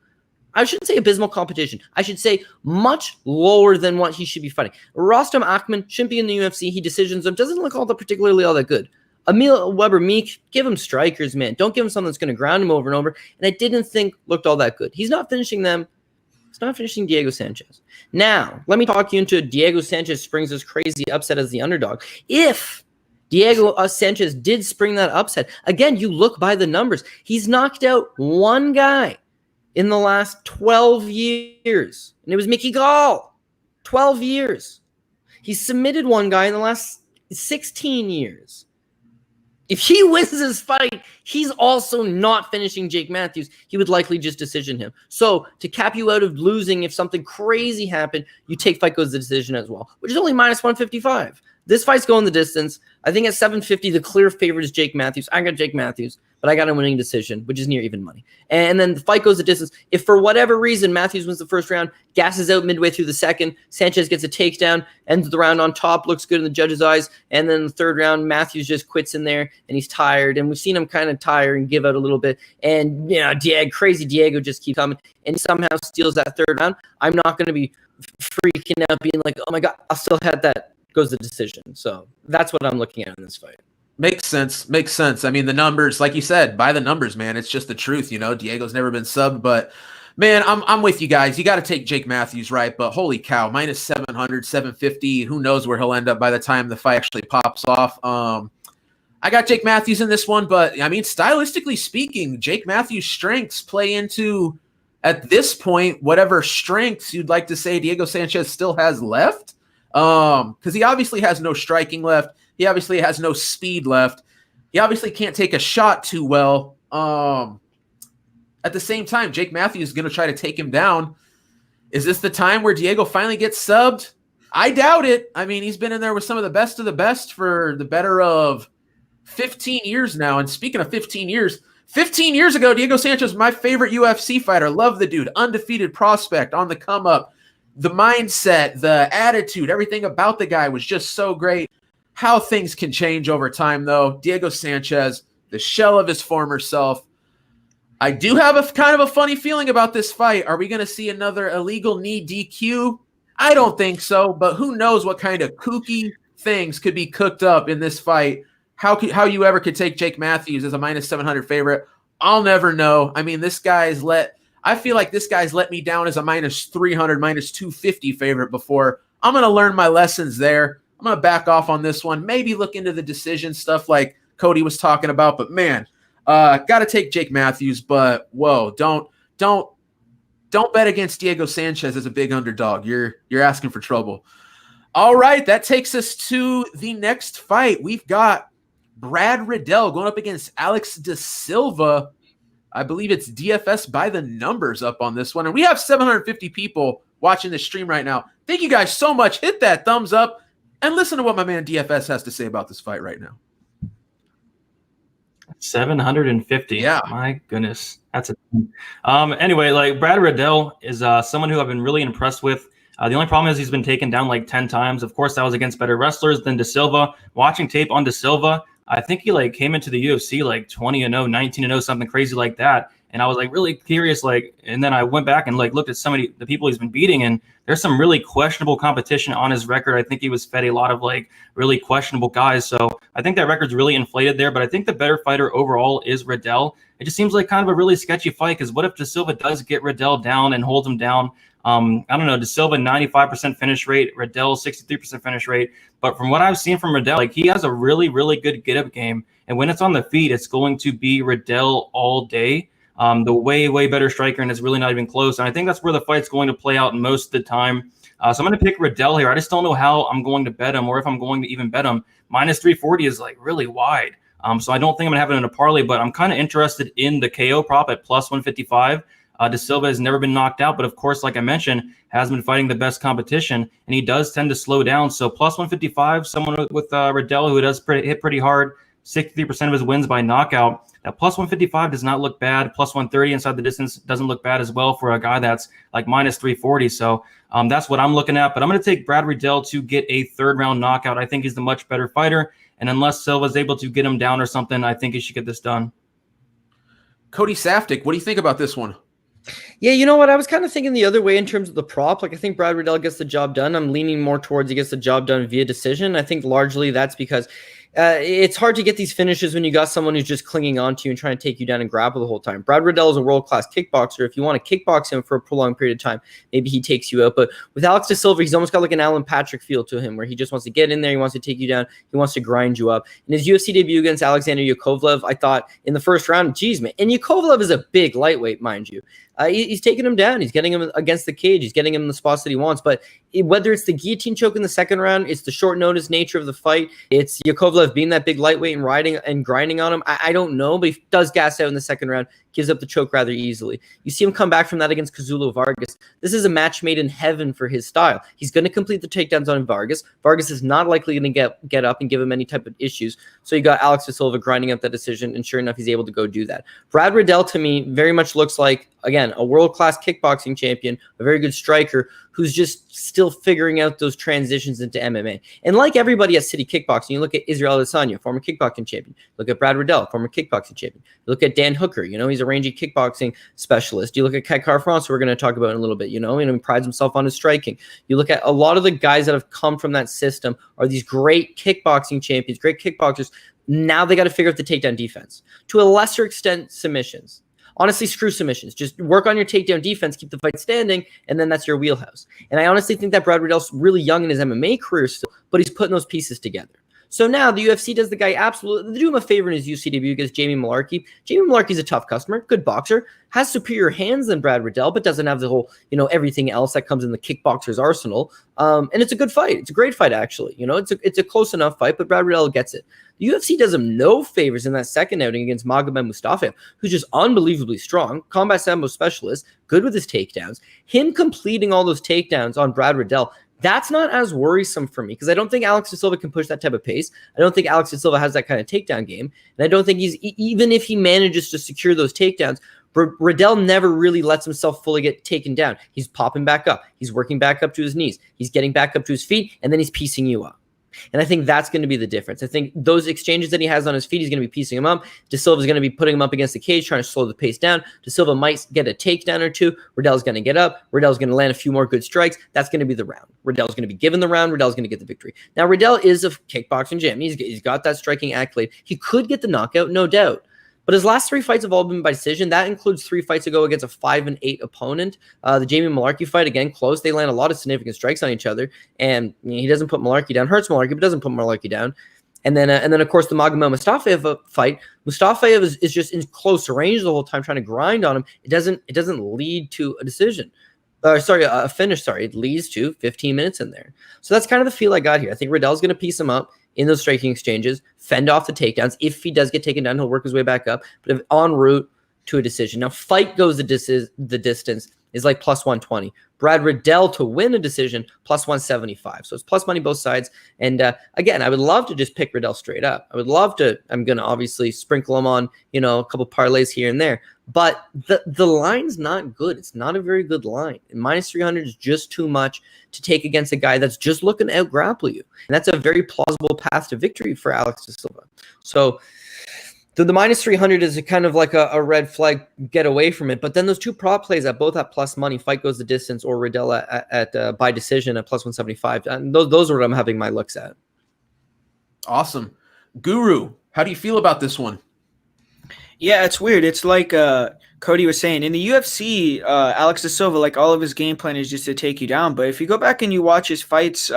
I shouldn't say abysmal competition. I should say much lower than what he should be fighting. Rostam Akhman shouldn't be in the UFC. He decisions him. Doesn't look all that good. Emil Weber Meek, give him strikers, man. Don't give him something that's going to ground him over and over. And I didn't think looked all that good. He's not finishing them. He's not finishing Diego Sanchez. Now, let me talk you into Diego Sanchez springs this crazy upset as the underdog. If Diego Sanchez did spring that upset, again, you look by the numbers. He's knocked out one guy in the last 12 years, and it was Mickey Gall. 12 years. He's submitted one guy in the last 16 years. If he wins this fight, he's also not finishing Jake Matthews. He would likely just decision him. So to cap you out of losing, if something crazy happened, you take fight goes the decision as well, which is only minus 155. This fight's going the distance. I think at 750, the clear favorite is Jake Matthews. I got Jake Matthews, but I got a winning decision, which is near even money. And then the fight goes the distance. If for whatever reason Matthews wins the first round, gasses out midway through the second, Sanchez gets a takedown, ends the round on top, looks good in the judge's eyes, and then the third round, Matthews just quits in there, and he's tired. And we've seen him kind of tire and give out a little bit. And, crazy Diego just keeps coming, and somehow steals that third round. I'm not going to be freaking out being like, oh my God, I still had that. Goes the decision. So that's what I'm looking at in this fight. Makes sense. I mean, the numbers, like you said, by the numbers, man, it's just the truth. Diego's never been subbed, but man, I'm with you guys. You got to take Jake Matthews, right? But holy cow, minus 700, 750. Who knows where he'll end up by the time the fight actually pops off. I got Jake Matthews in this one, but I mean, stylistically speaking, Jake Matthews' strengths play into, at this point, whatever strengths you'd like to say Diego Sanchez still has left. Because he obviously has no striking left. He obviously has no speed left. He obviously can't take a shot too well. At the same time, Jake Matthews is going to try to take him down. Is this the time where Diego finally gets subbed? I doubt it. I mean, he's been in there with some of the best for the better of 15 years now. And speaking of 15 years ago, Diego Sanchez was my favorite UFC fighter. Love the dude. Undefeated prospect on the come up. The mindset, the attitude, everything about the guy was just so great. How things can change over time, though. Diego Sanchez, the shell of his former self. I do have a kind of a funny feeling about this fight. Are we going to see another illegal knee DQ? I don't think so, but who knows what kind of kooky things could be cooked up in this fight. How you ever could take Jake Matthews as a minus 700 favorite, I'll never know. I mean, I feel like this guy's let me down as a minus 300, minus 250 favorite before. I'm going to learn my lessons there. I'm going to back off on this one. Maybe look into the decision stuff like Cody was talking about. But, man, got to take Jake Matthews. But, whoa, don't bet against Diego Sanchez as a big underdog. You're asking for trouble. All right, that takes us to the next fight. We've got Brad Riddell going up against Alex De Silva. I believe it's DFS by the numbers up on this one. And we have 750 people watching this stream right now. Thank you guys so much. Hit that thumbs up and listen to what my man DFS has to say about this fight right now. 750. Yeah. My goodness. That's anyway, like Brad Riddell is someone who I've been really impressed with. The only problem is he's been taken down like 10 times. Of course, that was against better wrestlers than De Silva. Watching tape on De Silva, I think he came into the UFC 20-0, 19-0, something crazy like that. And I was really curious, and then I went back and looked at some of the people he's been beating, and there's some really questionable competition on his record. I think he was fed a lot of really questionable guys. So I think that record's really inflated there, but I think the better fighter overall is Riddell. It just seems like kind of a really sketchy fight, because what if De Silva does get Riddell down and holds him down? I don't know, De Silva 95% finish rate, Riddell 63% finish rate. But from what I've seen from Riddell, he has a really, really good get-up game. And when it's on the feet, it's going to be Riddell all day. The way better striker, and it's really not even close. And I think that's where the fight's going to play out most of the time. So I'm going to pick Riddell here. I just don't know how I'm going to bet him, or if I'm going to even bet him. Minus 340 is really wide. So I don't think I'm going to have it in a parlay, but I'm kind of interested in the KO prop at plus 155. De Silva has never been knocked out, but of course, like I mentioned, has been fighting the best competition, and he does tend to slow down. So plus 155, someone with Riddell who does hit pretty hard, 63% of his wins by knockout. That plus 155 does not look bad. Plus 130 inside the distance doesn't look bad as well for a guy that's minus 340. So that's what I'm looking at. But I'm going to take Brad Riddell to get a third-round knockout. I think he's the much better fighter, and unless Silva's able to get him down or something, I think he should get this done. Cody Saftik, what do you think about this one? Yeah, you know what? I was kind of thinking the other way in terms of the prop. Like, I think Brad Riddell gets the job done. I'm leaning more towards he gets the job done via decision. I think largely that's because it's hard to get these finishes when you got someone who's just clinging on to you and trying to take you down and grapple the whole time. Brad Riddell is a world-class kickboxer. If you want to kickbox him for a prolonged period of time, maybe he takes you out. But with Aleksa Silva, he's almost got like an Alan Patrick feel to him where he just wants to get in there. He wants to take you down. He wants to grind you up. In his UFC debut against Alexander Yakovlev, I thought in the first round, geez, man. And Yakovlev is a big lightweight, mind you. He's taking him down. He's getting him against the cage. He's getting him in the spots that he wants. But whether it's the guillotine choke in the second round, it's the short notice nature of the fight, it's Yakovlev being that big lightweight and riding and grinding on him, I don't know. But he does gas out in the second round, gives up the choke rather easily. You see him come back from that against Kazulu Vargas. This is a match made in heaven for his style. He's going to complete the takedowns on Vargas. Vargas is not likely going to get up and give him any type of issues. So you got Aleksa Silva grinding up that decision, and sure enough, he's able to go do that. Brad Riddell, to me, very much looks like, again, a world-class kickboxing champion, a very good striker who's just still figuring out those transitions into MMA. And like everybody at City Kickboxing, you look at Israel Adesanya, former kickboxing champion. Look at Brad Riddell, former kickboxing champion. You look at Dan Hooker, he's a rangy kickboxing specialist. You look at Kai Car-France, who we're going to talk about in a little bit, and he prides himself on his striking. You look at a lot of the guys that have come from that system are these great kickboxing champions, great kickboxers. Now they got to figure out the takedown defense. To a lesser extent, submissions. Honestly, screw submissions. Just work on your takedown defense, keep the fight standing, and then that's your wheelhouse. And I honestly think that Brad Riddell's really young in his MMA career still, but he's putting those pieces together. So now the UFC does the guy absolutely, they do him a favor in his UFC debut against Jamie Mullarkey. Jamie Mullarkey's a tough customer, good boxer, has superior hands than Brad Riddell, but doesn't have the whole, everything else that comes in the kickboxer's arsenal. And it's a good fight. It's a great fight, actually. It's a close enough fight, but Brad Riddell gets it. The UFC does him no favors in that second outing against Magomed Mustafayev, who's just unbelievably strong, combat sambo specialist, good with his takedowns. Him completing all those takedowns on Brad Riddell, that's not as worrisome for me because I don't think Aleksa Silva can push that type of pace. I don't think Aleksa Silva has that kind of takedown game. And I don't think even if he manages to secure those takedowns, Riddell never really lets himself fully get taken down. He's popping back up. He's working back up to his knees. He's getting back up to his feet, and then he's piecing you up. And I think that's going to be the difference. I think those exchanges that he has on his feet, he's going to be piecing him up. De Silva is going to be putting him up against the cage, trying to slow the pace down. De Silva might get a takedown or two. Riddell's going to get up. Riddell's going to land a few more good strikes. That's going to be the round. Riddell's going to be given the round. Riddell's going to get the victory. Now, Riddell is a kickboxing champion. He's got that striking accolade. He could get the knockout, no doubt. But his last 3 fights have all been by decision. That includes 3 fights ago against a 5-8 opponent. The Jamie Mullarkey fight, again, close. They land a lot of significant strikes on each other. And he doesn't put Mullarkey down. Hurts Mullarkey, but doesn't put Mullarkey down. And then, of course, the Magomed Mustafayev fight. Mustafayev is just in close range the whole time, trying to grind on him. It doesn't lead to a decision. A finish. It leads to 15 minutes in there. So that's kind of the feel I got here. I think Riddell's going to piece him up in those striking exchanges, fend off the takedowns. If he does get taken down, he'll work his way back up. But if en route to a decision. Now, fight goes the distance is like plus 120. Brad Riddell to win a decision, plus 175. So it's plus money both sides. And again, I would love to just pick Riddell straight up. I'm going to obviously sprinkle him on, a couple parlays here and there. But the line's not good. It's not a very good line. And minus 300 is just too much to take against a guy that's just looking to out-grapple you. And that's a very plausible path to victory for Aleksa Silva. So the minus 300 is kind of like a red flag, get away from it. But then those 2 prop plays that both have plus money, fight goes the distance, or Riddell at by decision at plus 175. And those are what I'm having my looks at. Awesome. Guru, how do you feel about this one? Yeah, it's weird. It's like Cody was saying. In the UFC, Aleksa Silva, like all of his game plan is just to take you down. But if you go back and you watch his fights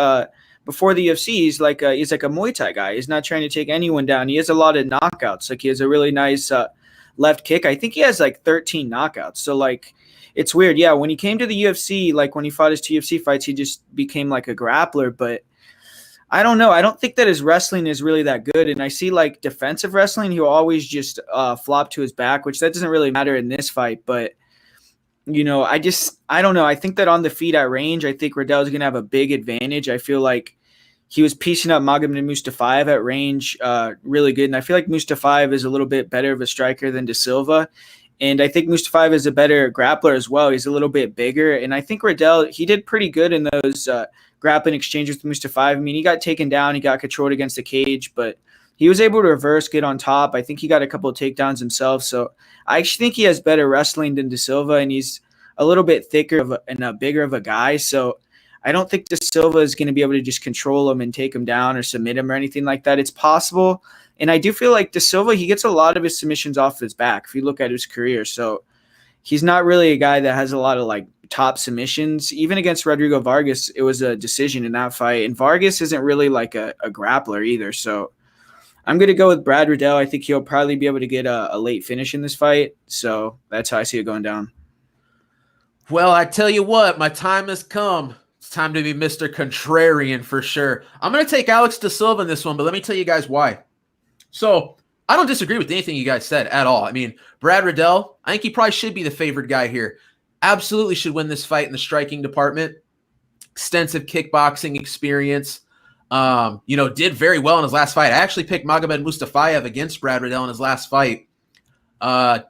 before the UFC, he's like a Muay Thai guy. He's not trying to take anyone down. He has a lot of knockouts. Like he has a really nice left kick. I think he has like 13 knockouts. So like it's weird. Yeah, when he came to the UFC, like when he fought his 2 UFC fights, he just became like a grappler. But I don't know. I don't think that his wrestling is really that good. And I see like defensive wrestling, he'll always just flop to his back, which that doesn't really matter in this fight. But, I don't know. I think that on the feet at range, I think Riddell is going to have a big advantage. I feel like he was piecing up Magomed Mustafayev at range really good. And I feel like Mustafayev is a little bit better of a striker than De Silva. And I think Mustafayev is a better grappler as well. He's a little bit bigger. And I think Riddell, he did pretty good in those grappling exchanges with Mustafayev. I mean, he got taken down. He got controlled against the cage, but he was able to reverse, get on top. I think he got a couple of takedowns himself. So I actually think he has better wrestling than De Silva, and he's a little bit thicker and a bigger of a guy. So I don't think De Silva is going to be able to just control him and take him down or submit him or anything like that. It's possible. And I do feel like De Silva, he gets a lot of his submissions off his back if you look at his career. So he's not really a guy that has a lot of like top submissions. Even against Rodrigo Vargas, it was a decision in that fight. And Vargas isn't really like a grappler either. So I'm going to go with Brad Riddell. I think he'll probably be able to get a late finish in this fight. So that's how I see it going down. Well, I tell you what, my time has come. It's time to be Mr. Contrarian for sure. I'm going to take Alex De Silva in this one, but let me tell you guys why. So I don't disagree with anything you guys said at all. I mean, Brad Riddell, I think he probably should be the favored guy here. Absolutely should win this fight in the striking department. Extensive kickboxing experience. Did very well in his last fight. I actually picked Magomed Mustafayev against Brad Riddell in his last fight.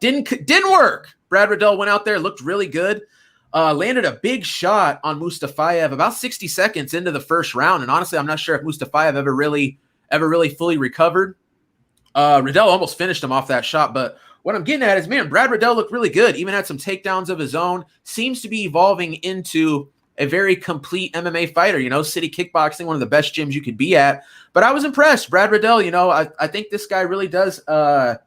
Didn't work. Brad Riddell went out there, looked really good. Landed a big shot on Mustafayev about 60 seconds into the first round. And honestly, I'm not sure if Mustafayev ever really fully recovered. Riddell almost finished him off that shot. But what I'm getting at is, man, Brad Riddell looked really good. Even had some takedowns of his own. Seems to be evolving into a very complete MMA fighter. City Kickboxing, one of the best gyms you could be at. But I was impressed. Brad Riddell, I think this guy really does have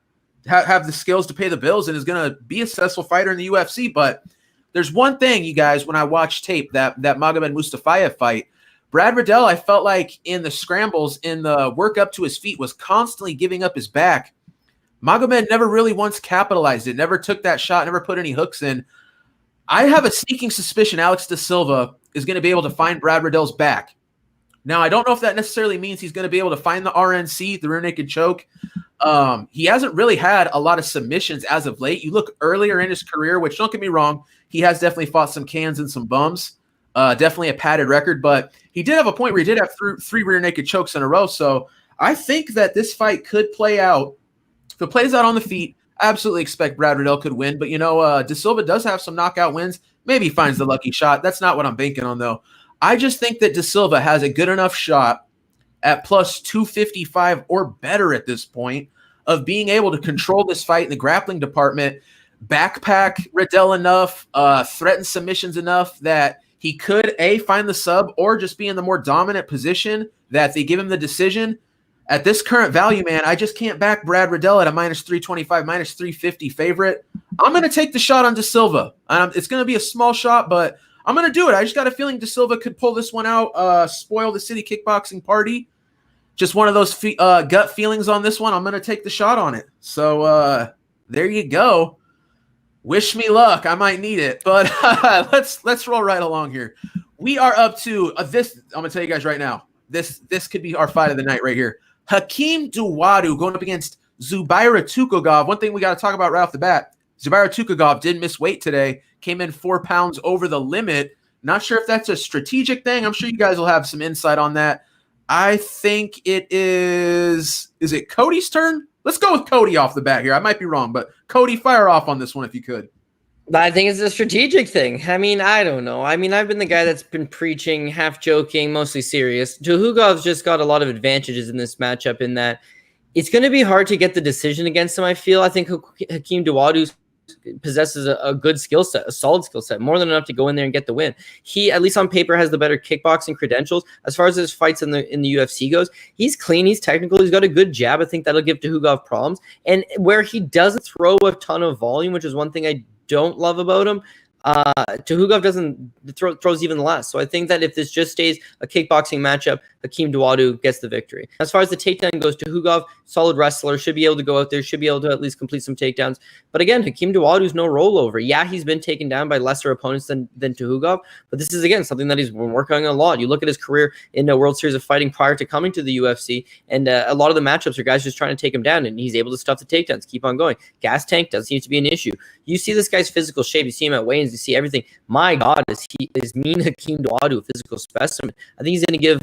the skills to pay the bills and is going to be a successful fighter in the UFC. But there's one thing, you guys, when I watch tape, that Magomed Mustafayev fight, Brad Riddell, I felt like in the scrambles, in the work up to his feet, was constantly giving up his back. Magomed never really once capitalized it, never took that shot, never put any hooks in. I have a sneaking suspicion Alex De Silva is going to be able to find Brad Riddell's back. Now, I don't know if that necessarily means he's going to be able to find the RNC, the rear naked choke. He hasn't really had a lot of submissions as of late. You look earlier in his career, which, don't get me wrong, he has definitely fought some cans and some bums. Definitely a padded record, but he did have a point where he did have three rear naked chokes in a row. So I think that this fight could play out. If it plays out on the feet, I absolutely expect Brad Riddell could win. But, De Silva does have some knockout wins. Maybe he finds the lucky shot. That's not what I'm banking on, though. I just think that De Silva has a good enough shot at plus 255 or better at this point of being able to control this fight in the grappling department, backpack Riddell enough, threaten submissions enough that he could, A, find the sub or just be in the more dominant position that they give him the decision. At this current value, man, I just can't back Brad Riddell at a minus 325, minus 350 favorite. I'm going to take the shot on De Silva. It's going to be a small shot, but I'm going to do it. I just got a feeling De Silva could pull this one out, spoil the City Kickboxing party. Just one of those gut feelings on this one. I'm going to take the shot on it. So there you go. Wish me luck. I might need it, but let's roll right along here. We are up to this. I'm gonna tell you guys right now. This could be our fight of the night right here. Hakeem Dawodu going up against Zubaira Tukhugov. One thing we got to talk about right off the bat: Zubaira Tukhugov did miss weight today. Came in 4 pounds over the limit. Not sure if that's a strategic thing. I'm sure you guys will have some insight on that. I think it is. Is it Cody's turn? Let's go with Cody off the bat here. I might be wrong, but Cody, fire off on this one if you could. I think it's a strategic thing. I mean, I don't know. I mean, I've been the guy that's been preaching, half joking, mostly serious. Tukhugov's just got a lot of advantages in this matchup in that it's going to be hard to get the decision against him, I feel. I think Hakeem Dawodu possesses a good skill set, a solid skill set, more than enough to go in there and get the win. He, at least on paper, has the better kickboxing credentials. As far as his fights in the UFC goes, he's clean, he's technical, he's got a good jab. I think that'll give Tukhugov problems. And where he doesn't throw a ton of volume, which is one thing I don't love about him, Tukhugov doesn't throws even less. So I think that if this just stays a kickboxing matchup, Hakeem Dawodu gets the victory. As far as the takedown goes, Tukhugov, solid wrestler, should be able to go out there, should be able to at least complete some takedowns. But again, Hakeem Dawodu's no rollover. Yeah, he's been taken down by lesser opponents than Tukhugov, but this is, again, something that he's been working on a lot. You look at his career in the World Series of Fighting prior to coming to the UFC, and a lot of the matchups are guys just trying to take him down, and he's able to stuff the takedowns, keep on going. Gas tank doesn't seem to be an issue. You see this guy's physical shape, you see him at weigh-ins, you see everything. My God, is mean Hakeem Dawodu a physical specimen? I think he's going to give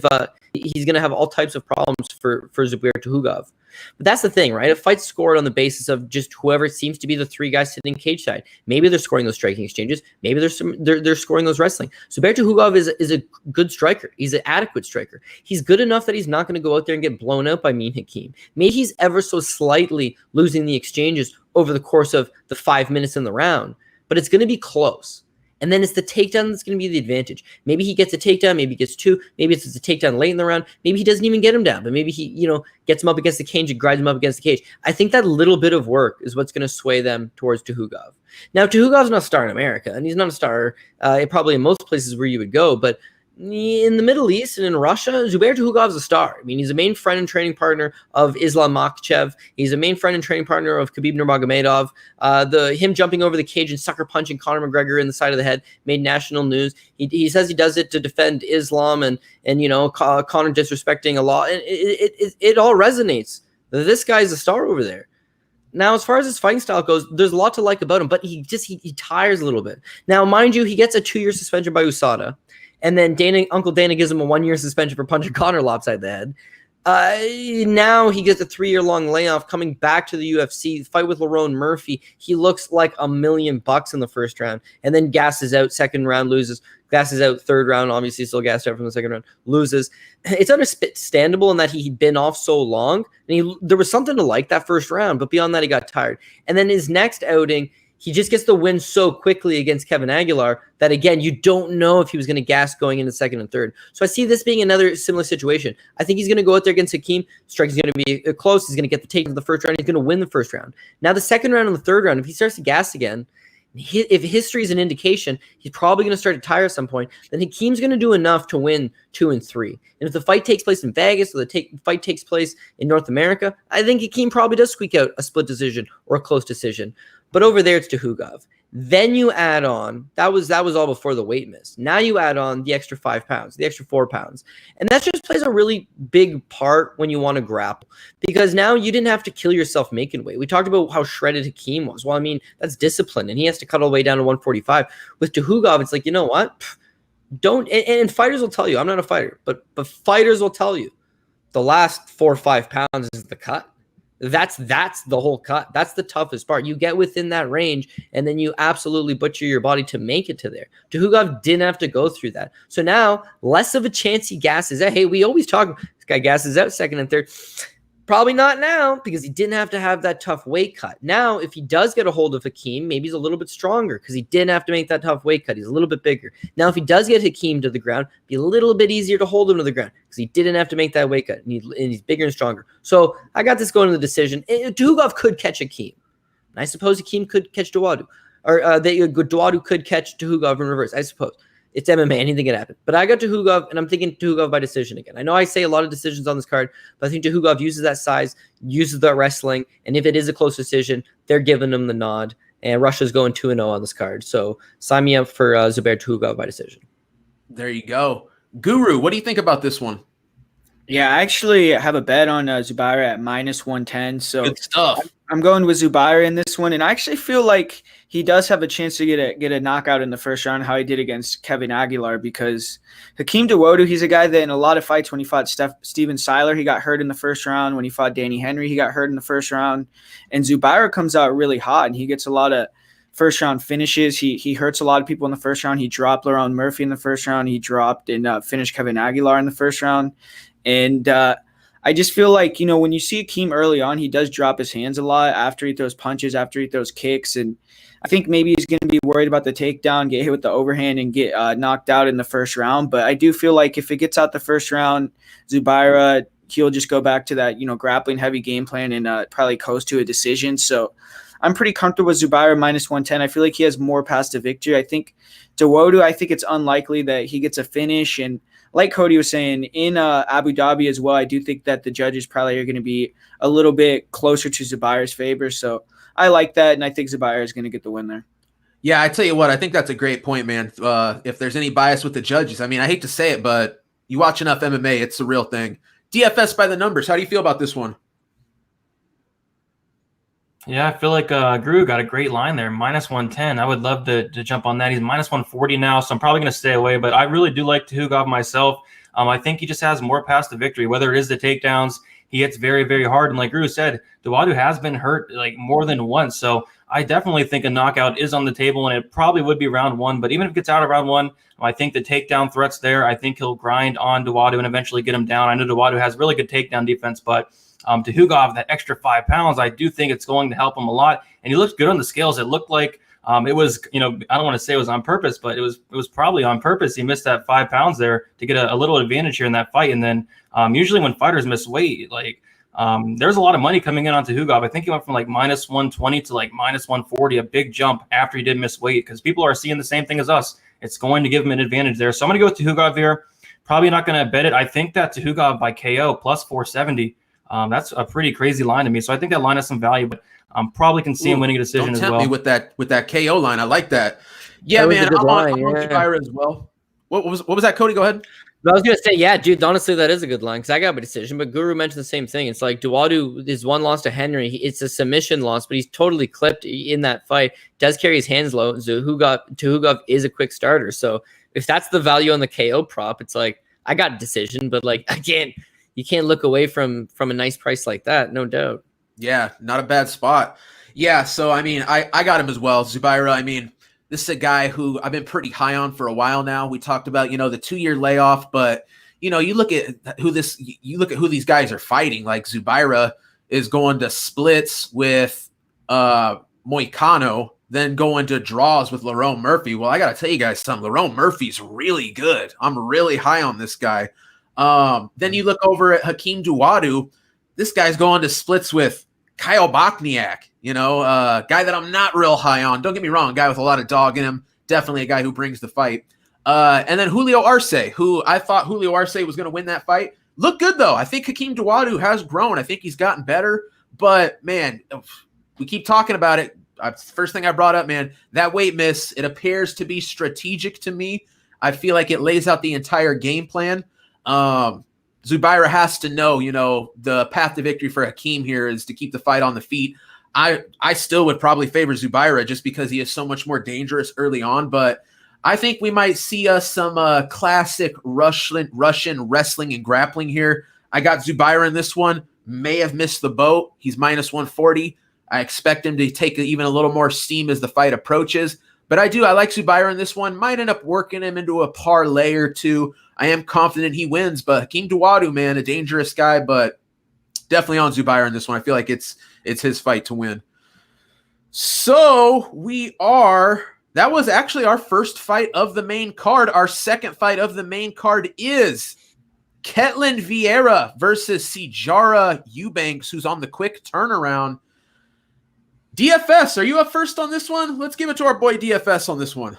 he's going to have all types of problems for Zubaira Tukhugov. But that's the thing, right? A fight's scored on the basis of just whoever seems to be the three guys sitting cage side. Maybe they're scoring those striking exchanges. Maybe they're scoring those wrestling. Zubaira Tukhugov is a good striker. He's an adequate striker. He's good enough that he's not going to go out there and get blown out by mean Hakeem. Maybe he's ever so slightly losing the exchanges over the course of the 5 minutes in the round, but it's going to be close. And then it's the takedown that's going to be the advantage. Maybe he gets a takedown, maybe he gets 2, maybe it's a takedown late in the round, maybe he doesn't even get him down, but maybe he, gets him up against the cage and grinds him up against the cage. I think that little bit of work is what's going to sway them towards Tukhugov. Now, Tukhugov's not a star in America, and he's not a star probably in most places where you would go, but in the Middle East and in Russia, Zubaira Tukhugov is a star. I mean, he's a main friend and training partner of Islam Makhachev. He's a main friend and training partner of Khabib Nurmagomedov. Him jumping over the cage and sucker punching Conor McGregor in the side of the head made national news. He says he does it to defend Islam and Conor disrespecting Allah. And it all resonates. This guy's a star over there. Now, as far as his fighting style goes, there's a lot to like about him, but he tires a little bit. Now, mind you, he gets a 2-year suspension by USADA. And then Uncle Dana gives him a 1-year suspension for punching Conor lopside the head. Now he gets a 3-year-long layoff coming back to the UFC, fight with Lerone Murphy. He looks like $1 million in the first round and then gasses out, second round, loses, gasses out, third round, obviously still gassed out from the second round, loses. It's understandable in that he'd been off so long. And there was something to like that first round, but beyond that, he got tired. And then his next outing, he just gets the win so quickly against Kevin Aguilar that, again, you don't know if he was going to gas going into second and third. So I see this being another similar situation. I think he's going to go out there against Hakeem. Strike is going to be close. He's going to get the take in the first round. He's going to win the first round. Now, the second round and the third round, if he starts to gas again, if history is an indication, he's probably going to start to tire at some point. Then Hakeem's going to do enough to win 2 and 3. And if the fight takes place in Vegas or the fight takes place in North America, I think Hakeem probably does squeak out a split decision or a close decision. But over there, it's Tukhugov. Then you add on, that was all before the weight miss. Now you add on the extra 5 pounds, the extra 4 pounds. And that just plays a really big part when you want to grapple. Because now you didn't have to kill yourself making weight. We talked about how shredded Hakeem was. Well, I mean, that's discipline. And he has to cut all the way down to 145. With Tukhugov, it's like, you know what? And fighters will tell you, I'm not a fighter, but fighters will tell you the last 4 or 5 pounds is the cut. That's the whole cut. That's the toughest part. You get within that range, and then you absolutely butcher your body to make it to there. Tukhugov didn't have to go through that. So now, less of a chance he gasses out. Hey, we always talk, this guy gasses out second and third. Probably not now, because he didn't have to have that tough weight cut. Now, if he does get a hold of Hakeem, maybe he's a little bit stronger because he didn't have to make that tough weight cut. He's a little bit bigger. Now, if he does get Hakeem to the ground, it'd be a little bit easier to hold him to the ground because he didn't have to make that weight cut, and he's bigger and stronger. So I got this going to the decision. Tukhugov could catch Hakeem. And I suppose Hakeem could catch Dawodu. Or Dawodu could catch Tukhugov in reverse, I suppose. It's MMA. Anything can happen. But I got Tukhugov, and I'm thinking Tukhugov by decision again. I know I say a lot of decisions on this card, but I think Tukhugov uses that size, uses the wrestling, and if it is a close decision, they're giving him the nod. And Russia's going 2-0 on this card. So sign me up for Zubaira Tukhugov by decision. There you go. Guru, what do you think about this one? Yeah, I actually have a bet on Zubaira at -110. So good stuff. I'm going with Zubaira in this one, and I actually feel like he does have a chance to get a knockout in the first round, how he did against Kevin Aguilar, because Hakeem Dawodu, he's a guy that in a lot of fights, when he fought Steven Siler, he got hurt in the first round. When he fought Danny Henry, he got hurt in the first round. And Zubaira comes out really hot, and he gets a lot of first-round finishes. He hurts a lot of people in the first round. He dropped Lerone Murphy in the first round. He dropped and finished Kevin Aguilar in the first round. And I just feel like, when you see Hakeem early on, he does drop his hands a lot after he throws punches, after he throws kicks. And I think maybe he's going to be worried about the takedown, get hit with the overhand, and get knocked out in the first round. But I do feel like if it gets out the first round, Zubaira, he'll just go back to that, grappling heavy game plan and probably coast to a decision. So I'm pretty comfortable with Zubaira -110. I feel like he has more paths to victory. I think Dawodu, I think it's unlikely that he gets a finish. And like Cody was saying, in Abu Dhabi as well, I do think that the judges probably are going to be a little bit closer to Zubaira's favor. So I like that, and I think Zubaira is going to get the win there. Yeah, I tell you what, I think that's a great point, man. If there's any bias with the judges, I mean, I hate to say it, but you watch enough MMA, it's the real thing. DFS by the numbers, how do you feel about this one? Yeah, I feel like Gru got a great line there, -110. I would love to jump on that. He's -140 now, so I'm probably going to stay away. But I really do like Tukhugov myself. I think he just has more paths to victory, whether it is the takedowns. He hits very, very hard. And like Gru said, Dawodu has been hurt like more than once. So I definitely think a knockout is on the table, and it probably would be round 1. But even if it gets out of round 1, I think the takedown threat's there. I think he'll grind on Dawodu and eventually get him down. I know Dawodu has really good takedown defense, but Tukhugov, that extra 5 pounds, I do think it's going to help him a lot. And he looked good on the scales. It looked like It was, I don't want to say it was on purpose, but it was probably on purpose. He missed that 5 pounds there to get a little advantage here in that fight. And then usually when fighters miss weight, there's a lot of money coming in on Tukhugov. I think he went from like minus 120 to like minus 140, a big jump after he did miss weight, because people are seeing the same thing as us. It's going to give him an advantage there. So I'm going to go with Tukhugov here. Probably not going to bet it. I think that Tukhugov by KO plus 470. That's a pretty crazy line to me. So I think that line has some value, but probably can see him winning a decision as well. Don't tempt me with that KO line. I like that. Yeah, man. I'm on Zubaira as well. What was that, Cody? Go ahead. I was going to say, yeah, dude, honestly, that is a good line because I got my decision. But Guru mentioned the same thing. It's like Dawodu, his one loss to Henry, it's a submission loss, but he's totally clipped in that fight. Does carry his hands low. Tukhugov is a quick starter. So if that's the value on the KO prop, it's like, I got a decision, but like, you can't look away from a nice price like that, no doubt. Yeah, not a bad spot. Yeah, so I mean, I got him as well. Zubaira, I mean, this is a guy who I've been pretty high on for a while now. We talked about, the 2-year layoff, but you look at who these guys are fighting. Like Zubaira is going to splits with Moicano, then going to draws with Lerone Murphy. Well, I got to tell you guys something. Lerone Murphy's really good. I'm really high on this guy. Then you look over at Hakeem Dawodu. This guy's going to splits with Kyle Bochniak, guy that I'm not real high on. Don't get me wrong, a guy with a lot of dog in him. Definitely a guy who brings the fight. And then Julio Arce, who I thought Julio Arce was going to win that fight. Looked good, though. I think Hakeem Dawodu has grown. I think he's gotten better. But, man, we keep talking about it. First thing I brought up, man, that weight miss, it appears to be strategic to me. I feel like it lays out the entire game plan. Zubaira has to know, the path to victory for Hakeem here is to keep the fight on the feet. I still would probably favor Zubaira just because he is so much more dangerous early on, but I think we might see some classic Russian wrestling and grappling here. I got Zubaira in this one, may have missed the boat. He's minus 140. I expect him to take even a little more steam as the fight approaches. But I like Zubaira in this one. Might end up working him into a parlay or two. I am confident he wins, but Hakeem Dawodu, man, a dangerous guy, but definitely on Zubaira in this one. I feel like it's his fight to win. So that was actually our first fight of the main card. Our second fight of the main card is Ketlen Viera versus Sijara Eubanks, who's on the quick turnaround. DFS, are you up first on this one? Let's give it to our boy DFS on this one.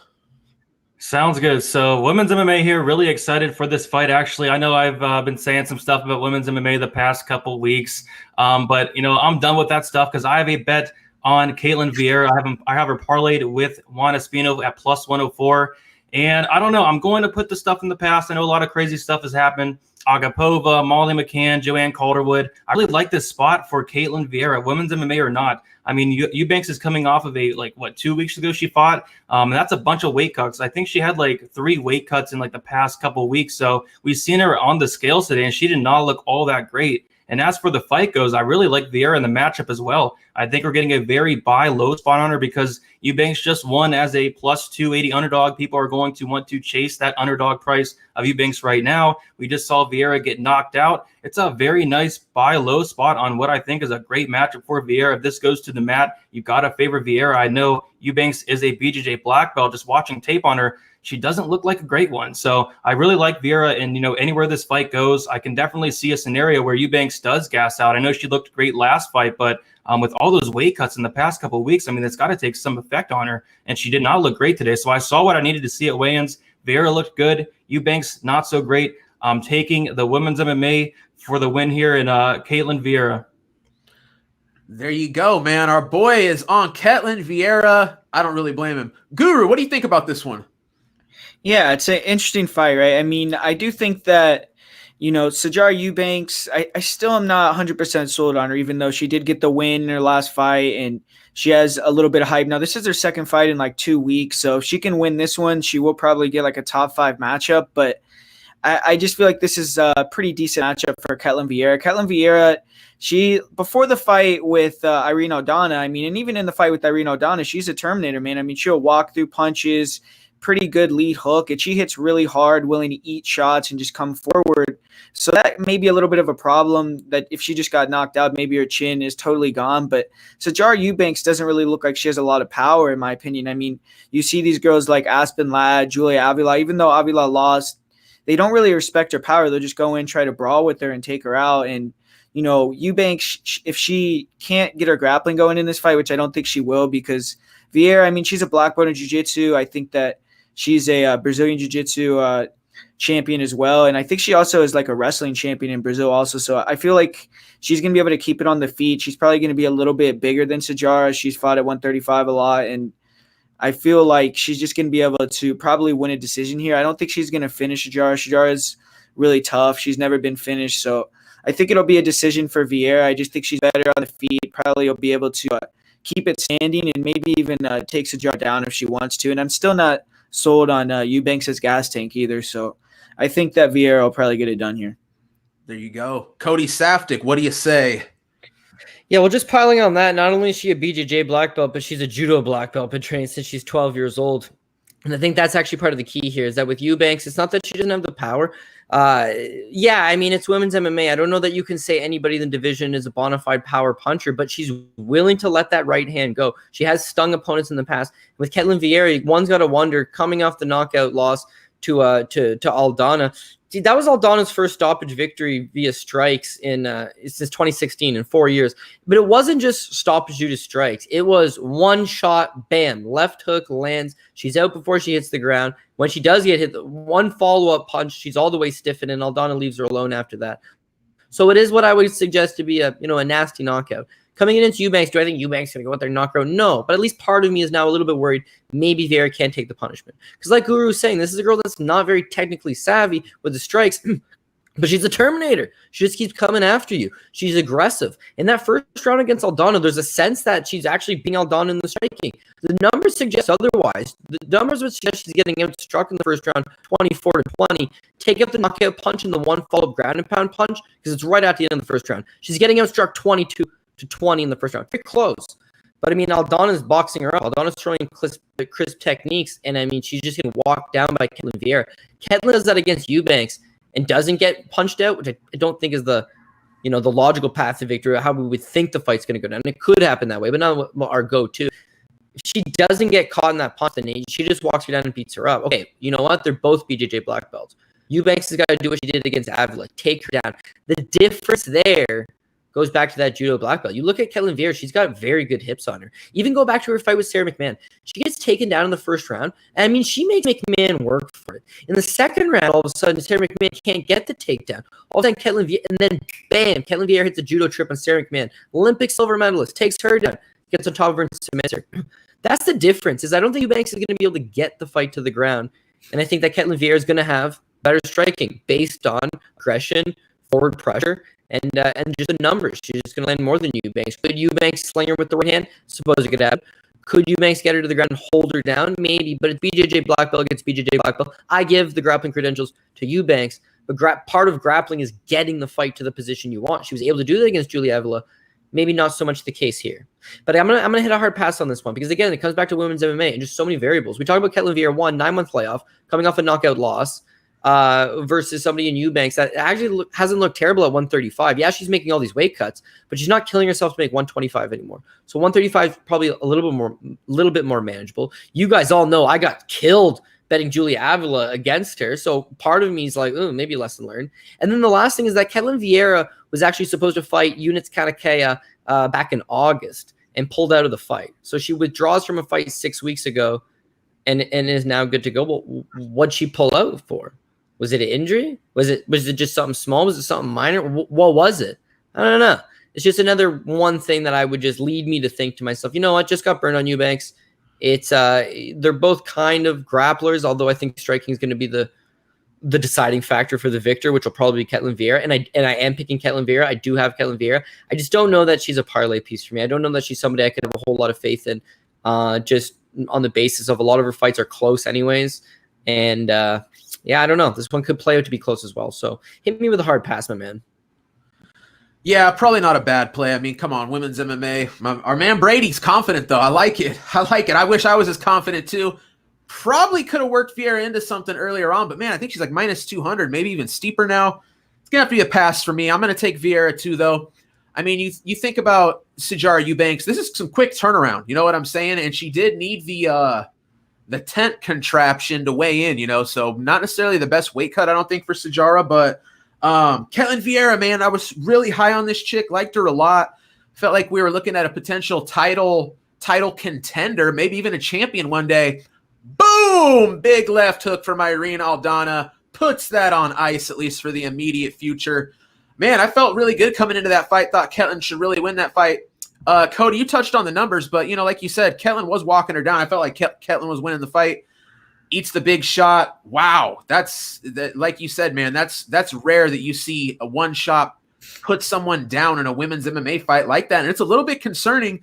Sounds good. So women's MMA here, really excited for this fight. Actually, I know I've been saying some stuff about women's MMA the past couple weeks, but I'm done with that stuff because I have a bet on Ketlen Viera. I have her parlayed with Juan Espino at plus 104, and I don't know. I'm going to put the stuff in the past. I know a lot of crazy stuff has happened. Agapova, Molly McCann, Joanne Calderwood. I really like this spot for Ketlen Viera, women's MMA or not. I mean, Eubanks is coming off of 2 weeks ago she fought. And that's a bunch of weight cuts. I think she had 3 weight cuts in the past couple of weeks. So we've seen her on the scales today, and she did not look all that great. And as for the fight goes, I really like Viera in the matchup as well. I think we're getting a very buy low spot on her because Eubanks just won as a plus 280 underdog. People are going to want to chase that underdog price of Eubanks right now. We just saw Viera get knocked out. It's a very nice buy low spot on what I think is a great matchup for Viera. If this goes to the mat, you've got to favor Viera. I know Eubanks is a BJJ black belt. Just watching tape on her, she doesn't look like a great one. So I really like Viera, and anywhere this fight goes, I can definitely see a scenario where Eubanks does gas out. I know she looked great last fight, but with all those weight cuts in the past couple of weeks, I mean, it's got to take some effect on her, and she did not look great today. So I saw what I needed to see at weigh-ins. Viera looked good. Eubanks, not so great. I'm taking the women's MMA for the win here in Ketlen Viera. There you go, man. Our boy is on Ketlen Viera. I don't really blame him. Guru, what do you think about this one? Yeah, it's an interesting fight, right? I mean, I do think that, Sijara Eubanks, I still am not 100% sold on her, even though she did get the win in her last fight and she has a little bit of hype. Now, this is her second fight in 2 weeks, so if she can win this one, she will probably get a top 5 matchup, but I just feel like this is a pretty decent matchup for Ketlen Viera. Ketlen Viera, she, before the fight with Irene Aldana, I mean, and even in the fight with Irene Aldana, she's a Terminator, man. I mean, she'll walk through punches, pretty good lead hook, and she hits really hard, willing to eat shots and just come forward. So that may be a little bit of a problem, that if she just got knocked out, maybe her chin is totally gone. But Sijara Eubanks doesn't really look like she has a lot of power, in my opinion. I mean, you see these girls like Aspen Ladd, Julia Avila, even though Avila lost, they don't really respect her power. They'll just go in, try to brawl with her and take her out. And, you know, Eubanks, if she can't get her grappling going in this fight, which I don't think she will, because Viera, I mean, she's a black belt in jiu-jitsu. I think that she's a Brazilian jiu-jitsu champion as well. And I think she also is like a wrestling champion in Brazil also. So I feel like she's going to be able to keep it on the feet. She's probably going to be a little bit bigger than Sijara. She's fought at 135 a lot. And I feel like she's just going to be able to probably win a decision here. I don't think she's going to finish Sijara. Sijara is really tough. She's never been finished. So I think it'll be a decision for Viera. I just think she's better on the feet. Probably will be able to keep it standing and maybe even take Sijara down if she wants to. And I'm still not sold on Eubanks' gas tank either. So I think that Viera will probably get it done here. There you go. Cody Saftik, what do you say? Yeah, well, just piling on that, not only is she a BJJ black belt, but she's a judo black belt, been training since she's 12 years old. And I think that's actually part of the key here, is that with Eubanks, it's not that she doesn't have the power. Yeah, I mean, it's women's MMA. I don't know that you can say anybody in the division is a bona fide power puncher, but she's willing to let that right hand go. She has stung opponents in the past. With Ketlen Viera, one's got to wonder, coming off the knockout loss to Aldana. See, that was Aldana's first stoppage victory via strikes since 2016 in 4 years. But it wasn't just stoppage due to strikes. It was one shot, bam, left hook lands. She's out before she hits the ground. When she does get hit, one follow-up punch, she's all the way stiffened, and Aldana leaves her alone after that. So it is what I would suggest to be a nasty knockout. Coming in into Eubanks, do I think Eubanks is going to go out there and knock her out? No, but at least part of me is now a little bit worried maybe Viera can't take the punishment. Because like Guru was saying, this is a girl that's not very technically savvy with the strikes, but she's a Terminator. She just keeps coming after you. She's aggressive. In that first round against Aldana, there's a sense that she's actually beating Aldana in the striking. The numbers suggest otherwise. The numbers would suggest she's getting outstruck in the first round, 24-20. Take up the knockout punch and the one follow-up ground and pound punch, because it's right at the end of the first round. She's getting outstruck 22-20 in the first round. Very close. But, I mean, Aldana's boxing her up. Aldana's throwing crisp techniques, and, I mean, she's just getting walked down by Ketlen Viera. Ketlen does that against Eubanks and doesn't get punched out, which I don't think is the logical path to victory, how we would think the fight's going to go down. And it could happen that way, but not our go-to. If she doesn't get caught in that punch, then she just walks her down and beats her up. Okay, you know what? They're both BJJ black belts. Eubanks has got to do what she did against Avila, take her down. The difference there goes back to that judo black belt. You look at Ketlen Viera, she's got very good hips on her. Even go back to her fight with Sarah McMahon. She gets taken down in the first round, and I mean, she makes McMahon work for it. In the second round, all of a sudden, Sarah McMahon can't get the takedown. All of a sudden, Ketlen Viera, and then bam, Ketlen Viera hits a judo trip on Sarah McMahon. Olympic silver medalist, takes her down, gets on top of her and submits her. That's the difference, is I don't think Eubanks is going to be able to get the fight to the ground, and I think that Ketlen Viera is going to have better striking based on aggression, forward pressure, and just the numbers. She's just going to land more than Eubanks. Could Eubanks sling her with the right hand? Suppose it could happen. Could Eubanks get her to the ground and hold her down? Maybe, but it's BJJ black belt against BJJ black belt. I give the grappling credentials to Eubanks, but part of grappling is getting the fight to the position you want. She was able to do that against Julia Avila. Maybe not so much the case here. But I'm gonna hit a hard pass on this one, because, again, it comes back to women's MMA and just so many variables. We talked about Ketlen Viera, 9-month layoff, coming off a knockout loss, versus somebody in Eubanks that actually hasn't looked terrible at 135. Yeah, she's making all these weight cuts, but she's not killing herself to make 125 anymore. So 135 is probably a little bit more manageable. You guys all know I got killed betting Julia Avila against her, so part of me is like, maybe lesson learned. And then the last thing is that Ketlen Viera was actually supposed to fight Eunice Kanakea back in August and pulled out of the fight. So she withdraws from a fight 6 weeks ago and is now good to go. Well, what'd she pull out for? Was it an injury? Was it just something small? Was it something minor? What was it? I don't know. It's just another one thing that I would just lead me to think to myself, you know what, just got burned on Eubanks. It's they're both kind of grapplers, although I think striking is going to be the deciding factor for the victor, which will probably be Ketlen Viera. And I am picking Ketlen Viera. I do have Ketlen Viera. I just don't know that she's a parlay piece for me. I don't know that she's somebody I could have a whole lot of faith in, just on the basis of a lot of her fights are close anyways. And yeah, I don't know. This one could play out to be close as well. So hit me with a hard pass, my man. Yeah, probably not a bad play. I mean, come on, women's MMA. Our man Brady's confident, though. I like it. I wish I was as confident, too. Probably could have worked Viera into something earlier on, but, man, I think she's like minus 200, maybe even steeper now. It's going to have to be a pass for me. I'm going to take Viera too, though. I mean, you think about Sijara Eubanks. This is some quick turnaround. You know what I'm saying? And she did need the tent contraption to weigh in, so not necessarily the best weight cut, I don't think, for Sijara. But Ketlen Viera, man, I was really high on this chick. Liked her a lot. Felt like we were looking at a potential title contender, maybe even a champion one day. Boom! Big left hook from Irene Aldana. Puts that on ice, at least for the immediate future. Man, I felt really good coming into that fight. Thought Ketlen should really win that fight. Cody, you touched on the numbers, but, like you said, Ketlen was walking her down. I felt like Ketlen was winning the fight. Eats the big shot. Wow. That's like you said, man, that's rare that you see a one shot put someone down in a women's MMA fight like that. And it's a little bit concerning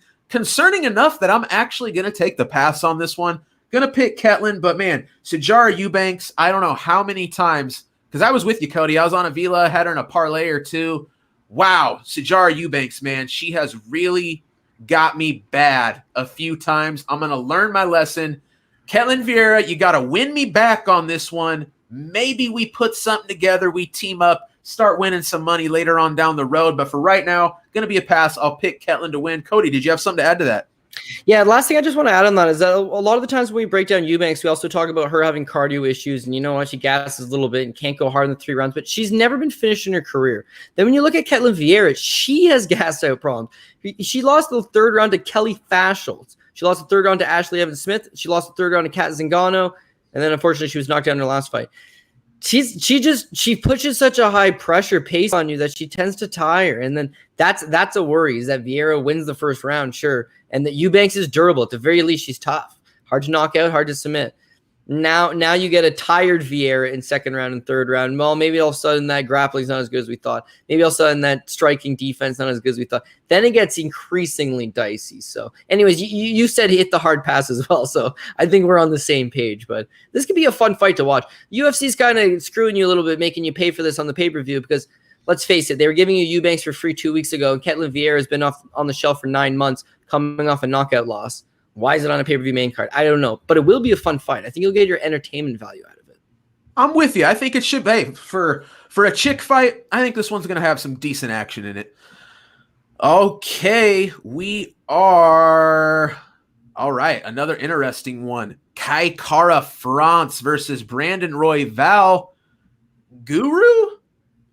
enough that I'm actually going to take the pass on this one. Going to pick Ketlen, but man, Sijara Eubanks, I don't know how many times, because I was with you, Cody. I was on Avila, had her in a parlay or two. Wow, Sijara Eubanks, man, she has really got me bad a few times. I'm going to learn my lesson. Ketlen Viera, you got to win me back on this one. Maybe we put something together, we team up, start winning some money later on down the road. But for right now, going to be a pass. I'll pick Ketlen to win. Cody, did you have something to add to that? Yeah, last thing I just want to add on that is that a lot of the times when we break down Eubanks, we also talk about her having cardio issues and, she gasses a little bit and can't go hard in the 3 rounds, but she's never been finished in her career. Then when you look at Ketlen Viera, she has gas out problems. She lost the 3rd round to Kelly Fashels. She lost the 3rd round to Ashley Evans-Smith. She lost the 3rd round to Kat Zingano. And then unfortunately she was knocked down in her last fight. She pushes such a high pressure pace on you that she tends to tire. And then that's a worry, is that Viera wins the 1st round, sure. And that Eubanks is durable. At the very least, she's tough. Hard to knock out, hard to submit. Now you get a tired Viera in 2nd round and 3rd round. Well, maybe all of a sudden that grappling is not as good as we thought. Maybe all of a sudden that striking defense not as good as we thought. Then it gets increasingly dicey. So anyways, you said hit the hard pass as well. So I think we're on the same page. But this could be a fun fight to watch. UFC's kind of screwing you a little bit, making you pay for this on the pay-per-view because let's face it, they were giving you Eubanks for free 2 weeks ago, and Ketlen Viera has been on the shelf for 9 months, coming off a knockout loss. Why is it on a pay-per-view main card? I don't know, but it will be a fun fight. I think you'll get your entertainment value out of it. I'm with you. I think it should be. For a chick fight, I think this one's going to have some decent action in it. Okay, we are... All right, another interesting one. Kai Kara France versus Brandon Royval. Guru?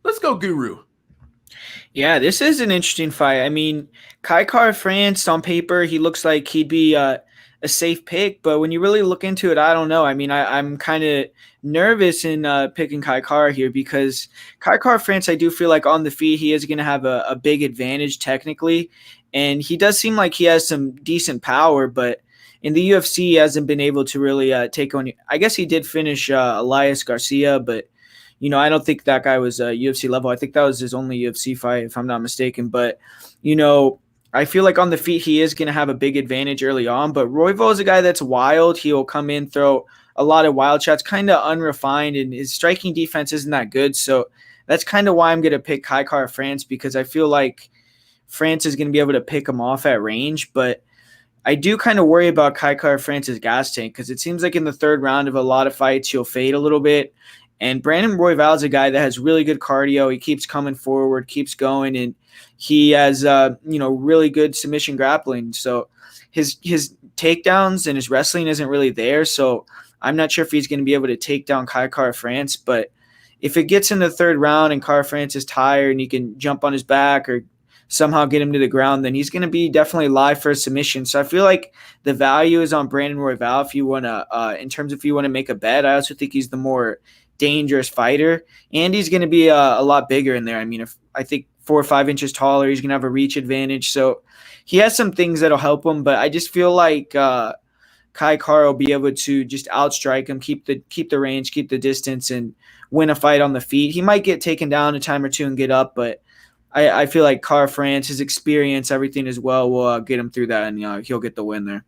Let's go Guru. Yeah, this is an interesting fight. I mean, Kai Kara France, on paper, he looks like he'd be a safe pick, but when you really look into it, I don't know. I mean, I'm kind of nervous in picking Kai Kara here because Kai Kara France, I do feel like on the feet, he is going to have a big advantage technically, and he does seem like he has some decent power, but in the UFC, he hasn't been able to really take on – I guess he did finish Elias Garcia, but – I don't think that guy was UFC level. I think that was his only UFC fight, if I'm not mistaken. But, I feel like on the feet, he is going to have a big advantage early on. But Royval is a guy that's wild. He'll come in, throw a lot of wild shots, kind of unrefined, and his striking defense isn't that good. So that's kind of why I'm going to pick Kai Kara France, because I feel like France is going to be able to pick him off at range. But I do kind of worry about Kai Kara France's gas tank because it seems like in the 3rd round of a lot of fights, he'll fade a little bit. And Brandon Royval is a guy that has really good cardio. He keeps coming forward, keeps going, and he has really good submission grappling. So his takedowns and his wrestling isn't really there. So I'm not sure if he's going to be able to take down Kai Kara France. But if it gets in the 3rd round and Kara France is tired and he can jump on his back or somehow get him to the ground, then he's going to be definitely live for a submission. So I feel like the value is on Brandon Royval if you want to, in terms of if you want to make a bet. I also think he's the more dangerous fighter, and he's going to be a lot bigger in there. I mean, I think 4 or 5 inches taller, he's going to have a reach advantage. So he has some things that'll help him, but I just feel like Kai Kara will be able to just outstrike him, keep the range, keep the distance, and win a fight on the feet. He might get taken down a time or two and get up, but I feel like Kara France, his experience, everything as well, will get him through that, and he'll get the win there.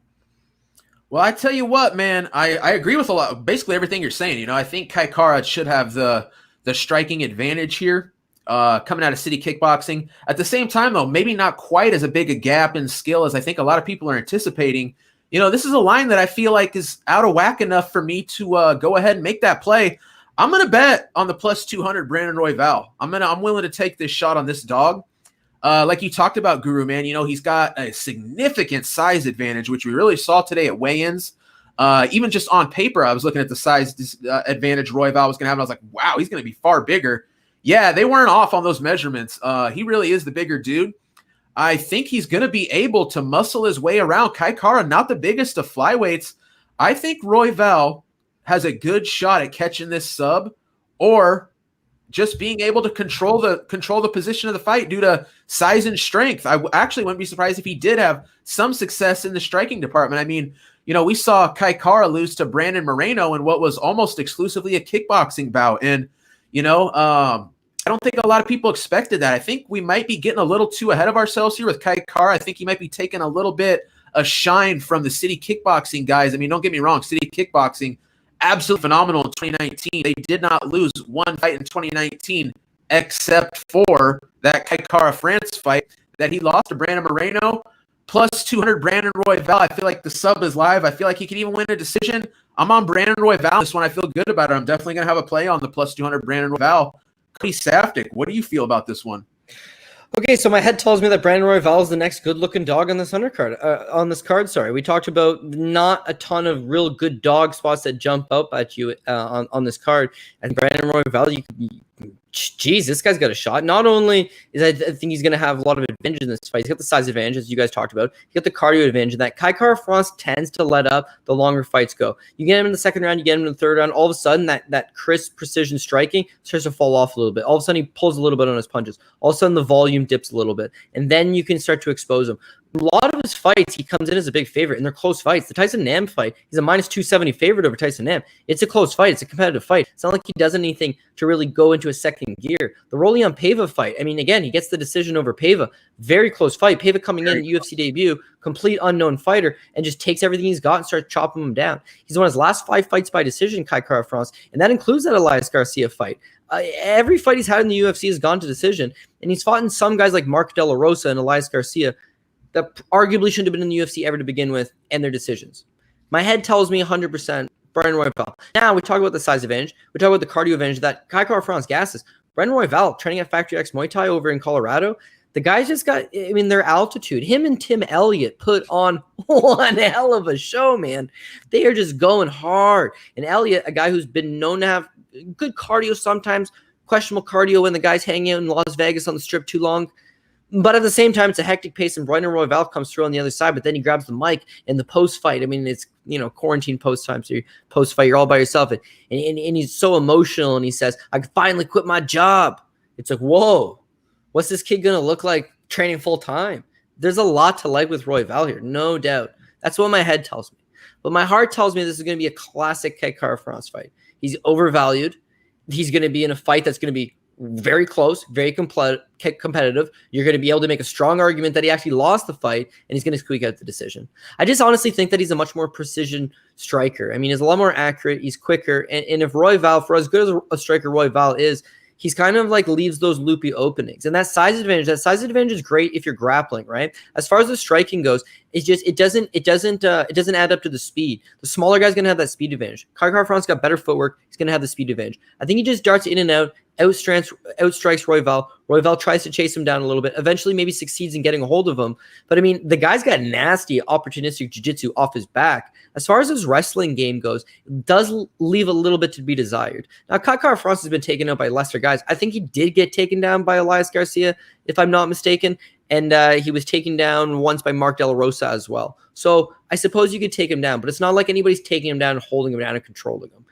Well, I tell you what, man, I agree with basically everything you're saying. I think Kai Kara should have the striking advantage here coming out of City Kickboxing. At the same time, though, maybe not quite as big a gap in skill as I think a lot of people are anticipating. This is a line that I feel like is out of whack enough for me to go ahead and make that play. I'm gonna bet on the plus 200 Brandon Royval. I'm willing to take this shot on this dog. Like you talked about, Guru, man, he's got a significant size advantage, which we really saw today at weigh-ins. Even just on paper, I was looking at the size advantage Royval was going to have, and I was like, wow, he's going to be far bigger. Yeah, they weren't off on those measurements. He really is the bigger dude. I think he's going to be able to muscle his way around. Kai Kara, not the biggest of flyweights. I think Royval has a good shot at catching this sub, or just being able to control the position of the fight due to size and strength. I actually wouldn't be surprised if he did have some success in the striking department. I mean, we saw Kai Kara lose to Brandon Moreno in what was almost exclusively a kickboxing bout. And, I don't think a lot of people expected that. I think we might be getting a little too ahead of ourselves here with Kai Kara. I think he might be taking a little bit of shine from the City Kickboxing guys. I mean, don't get me wrong, City Kickboxing, absolutely phenomenal in 2019. They did not lose one fight in 2019 except for that Kai Kara France fight that he lost to Brandon Moreno. Plus 200 Brandon Royval. I feel like the sub is live. I feel like he could even win a decision. I'm on Brandon Royval. This one, I feel good about it. I'm definitely going to have a play on the plus 200 Brandon Royval. Cody Saftik, what do you feel about this one? Okay, so my head tells me that Brandon Royval is the next good-looking dog on this card. Sorry, we talked about not a ton of real good dog spots that jump up at you on this card, and Brandon Royval, geez, this guy's got a shot. Not only is I think he's going to have a lot of advantage in this fight. He's got the size advantage, as you guys talked about. He's got the cardio advantage, and that Kai Kara France tends to let up the longer fights go. You get him in the second round, you get him in the third round, all of a sudden that crisp precision striking starts to fall off a little bit. All of a sudden he pulls a little bit on his punches. All of a sudden the volume dips a little bit, and then you can start to expose him. A lot of his fights, he comes in as a big favorite, and they're close fights. The Tyson Nam fight, he's a minus 270 favorite over Tyson Nam. It's a close fight. It's a competitive fight. It's not like he does anything to really go into a second gear. The Rolion Pava fight, I mean, again, he gets the decision over Pava. Very close fight. Pava coming in, UFC debut, complete unknown fighter, and just takes everything he's got and starts chopping him down. He's won his last 5 fights by decision, Kai Kara France, and that includes that Elias Garcia fight. Every fight he's had in the UFC has gone to decision, and he's fought in some guys like Mark De La Rosa and Elias Garcia that arguably shouldn't have been in the UFC ever to begin with, and their decisions. My head tells me 100% Brandon Royval. Now, we talk about the size advantage. We talk about the cardio advantage that Kai Kara France gasses. Brandon Royval, training at Factory X Muay Thai over in Colorado, the guys just got, their altitude. Him and Tim Elliott put on one hell of a show, man. They are just going hard. And Elliott, a guy who's been known to have good cardio sometimes, questionable cardio when the guy's hanging out in Las Vegas on the strip too long. But at the same time, it's a hectic pace, and Brandon Royval comes through on the other side, but then he grabs the mic in the post-fight. I mean, it's, quarantine post-time, so post-fight, you're all by yourself. And he's so emotional, and he says, I finally quit my job. It's like, whoa, what's this kid going to look like training full-time? There's a lot to like with Royval here, no doubt. That's what my head tells me. But my heart tells me this is going to be a classic Kai Kara France fight. He's overvalued. He's going to be in a fight that's going to be very close, very competitive. You're going to be able to make a strong argument that he actually lost the fight, and he's going to squeak out the decision. I just honestly think that he's a much more precision striker. I mean, he's a lot more accurate. He's quicker. And if Royval, for as good as a striker Royval is, he's kind of like leaves those loopy openings. And that size advantage is great if you're grappling, right? As far as the striking goes, it doesn't add up to the speed. The smaller guy's going to have that speed advantage. Kai Kara France got better footwork. He's going to have the speed advantage. I think he just darts in and out, outstrikes Royval. Royval tries to chase him down a little bit. Eventually maybe succeeds in getting a hold of him. But I mean, the guy's got nasty opportunistic jiu-jitsu off his back. As far as his wrestling game goes, it does leave a little bit to be desired. Now, Kai Kara France has been taken out by lesser guys. I think he did get taken down by Elias Garcia, if I'm not mistaken. And he was taken down once by Mark De La Rosa as well. So I suppose you could take him down, but it's not like anybody's taking him down and holding him down and controlling him.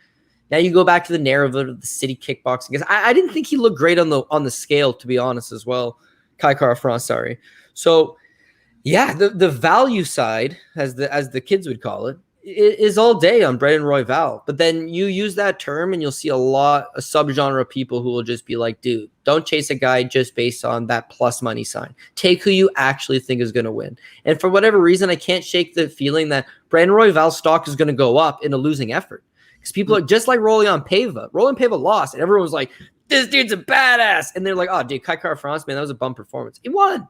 Now you go back to the narrative of the City Kickboxing, because I didn't think he looked great on the scale, to be honest, as well. Kai Kara France, sorry. So yeah, the value side, as the kids would call it, is all day on Brandon Royval. But then you use that term and you'll see a subgenre of people who will just be like, dude, don't chase a guy just based on that plus money sign. Take who you actually think is going to win. And for whatever reason, I can't shake the feeling that Brandon Royval's stock is going to go up in a losing effort. Because people are just like Rolion Pava. Rolion Pava lost, and everyone was like, this dude's a badass. And they're like, oh, dude, Kai Kara France, man, that was a bum performance. He won.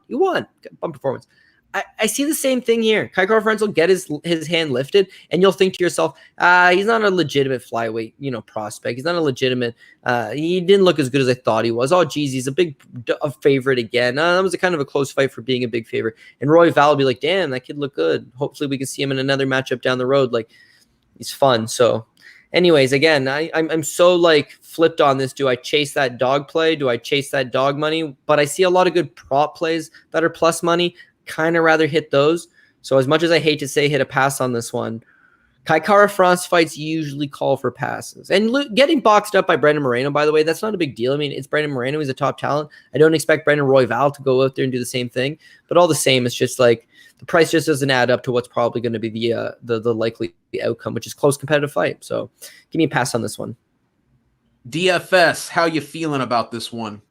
Bum performance. I see the same thing here. Kai Kara-France will get his hand lifted, and you'll think to yourself, he's not a legitimate flyweight, prospect. He's not a legitimate. He didn't look as good as I thought he was. Oh, geez, he's a favorite again. That was a kind of a close fight for being a big favorite. And Rovyal will be like, damn, that kid looked good. Hopefully, we can see him in another matchup down the road. Like, he's fun. So, anyways, again, I'm so like flipped on this. Do I chase that dog play? Do I chase that dog money? But I see a lot of good prop plays that are plus money. Kind of rather hit those. So as much as I hate to say hit a pass on this one, Kai Kara-France fights usually call for passes. And getting boxed up by Brandon Moreno, by the way, that's not a big deal. I mean, it's Brandon Moreno. He's a top talent. I don't expect Brandon Royval to go out there and do the same thing. But all the same, it's just like the price just doesn't add up to what's probably going to be the likely outcome, which is close competitive fight. So give me a pass on this one. DFS, how you feeling about this one?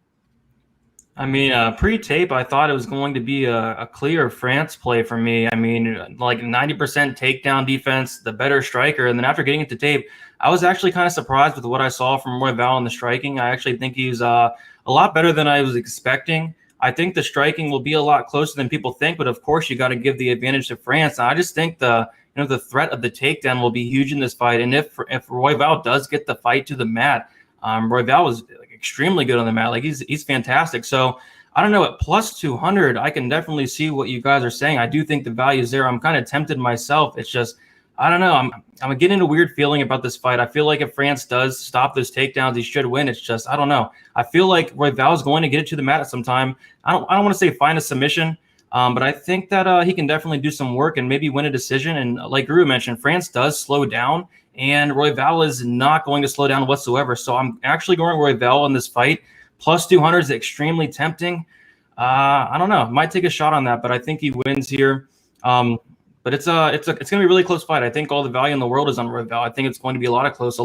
I mean, pre-tape, I thought it was going to be a clear France play for me. I mean, like 90% takedown defense, the better striker. And then after getting into tape, I was actually kind of surprised with what I saw from Royval in the striking. I actually think he's a lot better than I was expecting. I think the striking will be a lot closer than people think, but of course you got to give the advantage to France. And I just think the threat of the takedown will be huge in this fight. And if Royval does get the fight to the mat, Royval was extremely good on the mat. Like he's fantastic. So I don't know, at plus 200, I can definitely see what you guys are saying. I do think the value is there. I'm kind of tempted myself. It's just, I don't know. I'm getting a weird feeling about this fight. I feel like if France does stop those takedowns, he should win. It's just, I don't know. I feel like Royval is going to get it to the mat at some time. I don't want to say find a submission, but I think that he can definitely do some work and maybe win a decision. And like Guru mentioned, France does slow down, and Royval is not going to slow down whatsoever. So I'm actually going Royval in this fight. Plus 200 is extremely tempting. I don't know. Might take a shot on that, but I think he wins here. But it's going to be a really close fight. I think all the value in the world is on Royval. I think it's going to be a lot of close. A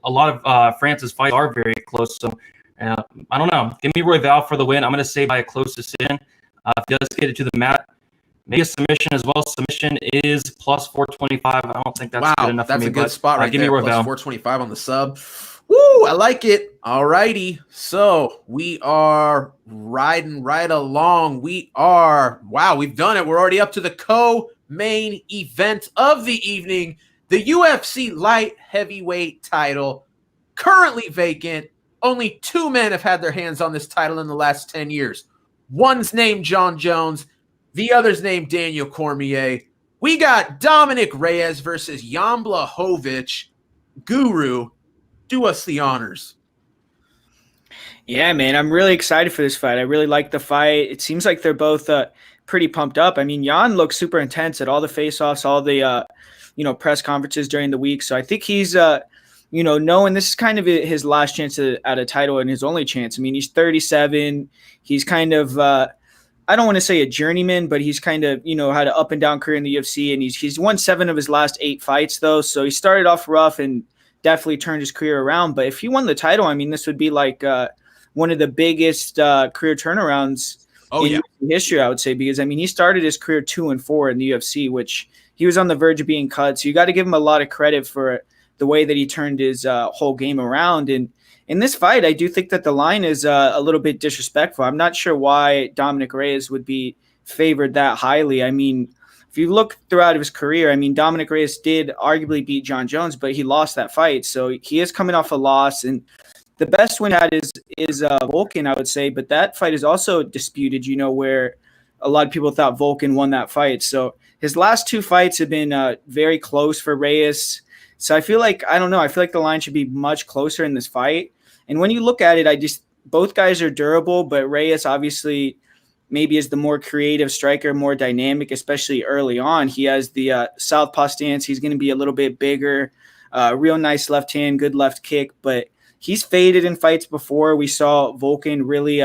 lot of France's fights are very close. So I don't know. Give me Royval for the win. I'm going to say by a close decision. If he does get it to the mat, maybe a submission as well. Submission is plus 425. I don't think that's good enough for me. That's a good spot right give there. Me Royval. Plus 425 on the sub. Woo, I like it. All righty. So we are riding right along. We've done it. We're already up to the co-main event of the evening. The UFC light heavyweight title, currently vacant. Only 2 men have had their hands on this title in the last 10 years. One's named John Jones. The other's named Daniel Cormier. We got Dominick Reyes versus Jan Blachowicz. Guru, do us the honors. Yeah, man, I'm really excited for this fight. I really like the fight. It seems like they're both pretty pumped up. I mean, Jan looks super intense at all the face-offs, all the press conferences during the week. So I think he's knowing this is kind of his last chance at a title and his only chance. I mean, he's 37. He's kind of I don't want to say a journeyman, but he's kind of, had an up and down career in the UFC, and he's won 7 of his last 8 fights though. So he started off rough and definitely turned his career around. But if he won the title, I mean, this would be like one of the biggest career turnarounds in history, I would say, because I mean, he started his career 2-4 in the UFC, which he was on the verge of being cut. So you got to give him a lot of credit for the way that he turned his whole game around. And in this fight, I do think that the line is a little bit disrespectful. I'm not sure why Dominick Reyes would be favored that highly. I mean, if you look throughout his career, I mean, Dominick Reyes did arguably beat John Jones, but he lost that fight. So he is coming off a loss. And the best win had is Volkan, I would say. But that fight is also disputed, where a lot of people thought Volkan won that fight. So his last 2 fights have been very close for Reyes. So I feel like the line should be much closer in this fight. And when you look at it, both guys are durable, but Reyes obviously maybe is the more creative striker, more dynamic, especially early on. He has the southpaw stance. He's going to be a little bit bigger, real nice left hand, good left kick, but he's faded in fights before. We saw Volkan really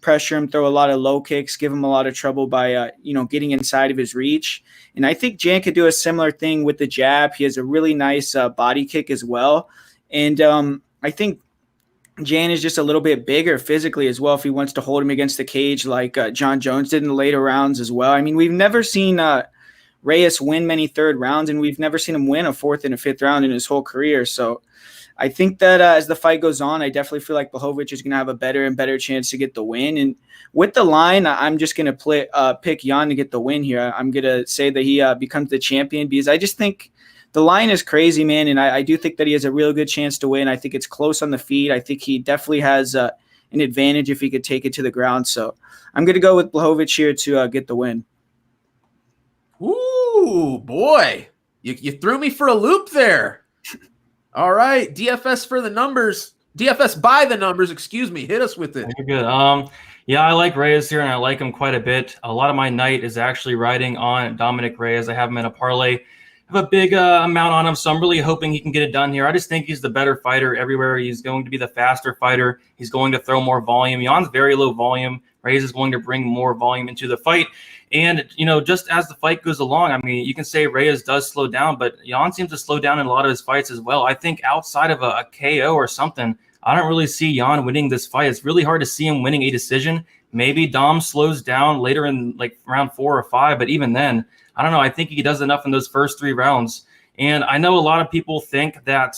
pressure him, throw a lot of low kicks, give him a lot of trouble by, getting inside of his reach. And I think Jan could do a similar thing with the jab. He has a really nice body kick as well. And I think Jan is just a little bit bigger physically as well if he wants to hold him against the cage like John Jones did in the later rounds as well. I mean, we've never seen Reyes win many 3rd rounds, and we've never seen him win a 4th and a 5th round in his whole career. So I think that as the fight goes on, I definitely feel like Blachowicz is going to have a better and better chance to get the win. And with the line, I'm just going to pick Jan to get the win here. I'm going to say that he becomes the champion because I just think the line is crazy, man. And I do think that he has a real good chance to win. I think it's close on the feet. I think he definitely has an advantage if he could take it to the ground. So I'm going to go with Blachowicz here to get the win. Ooh, boy. You threw me for a loop there. All right, DFS for the numbers. DFS by the numbers, excuse me. Hit us with it. You're good. Yeah, I like Reyes here, and I like him quite a bit. A lot of my night is actually riding on Dominick Reyes. I have him in a parlay. I have a big amount on him, so I'm really hoping he can get it done here. I just think he's the better fighter everywhere. He's going to be the faster fighter. He's going to throw more volume. Jan's very low volume. Reyes is going to bring more volume into the fight. And, just as the fight goes along, I mean, you can say Reyes does slow down, but Jan seems to slow down in a lot of his fights as well. I think outside of a KO or something, I don't really see Jan winning this fight. It's really hard to see him winning a decision. Maybe Dom slows down later in like round 4 or 5, but even then, I don't know. I think he does enough in those first 3 rounds. And I know a lot of people think that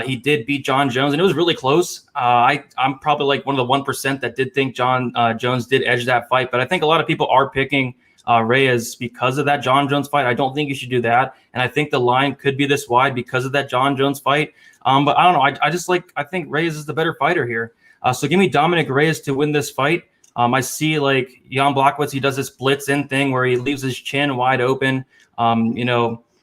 he did beat John Jones, and it was really close. I'm probably like one of the 1% that did think John Jones did edge that fight, but I think a lot of people are picking Reyes because of that John Jones fight. I don't think you should do that, and I think the line could be this wide because of that John Jones fight. But I don't know. I think Reyes is the better fighter here. So give me Dominick Reyes to win this fight. I see like Jan Blachowicz, he does this blitz in thing where he leaves his chin wide open.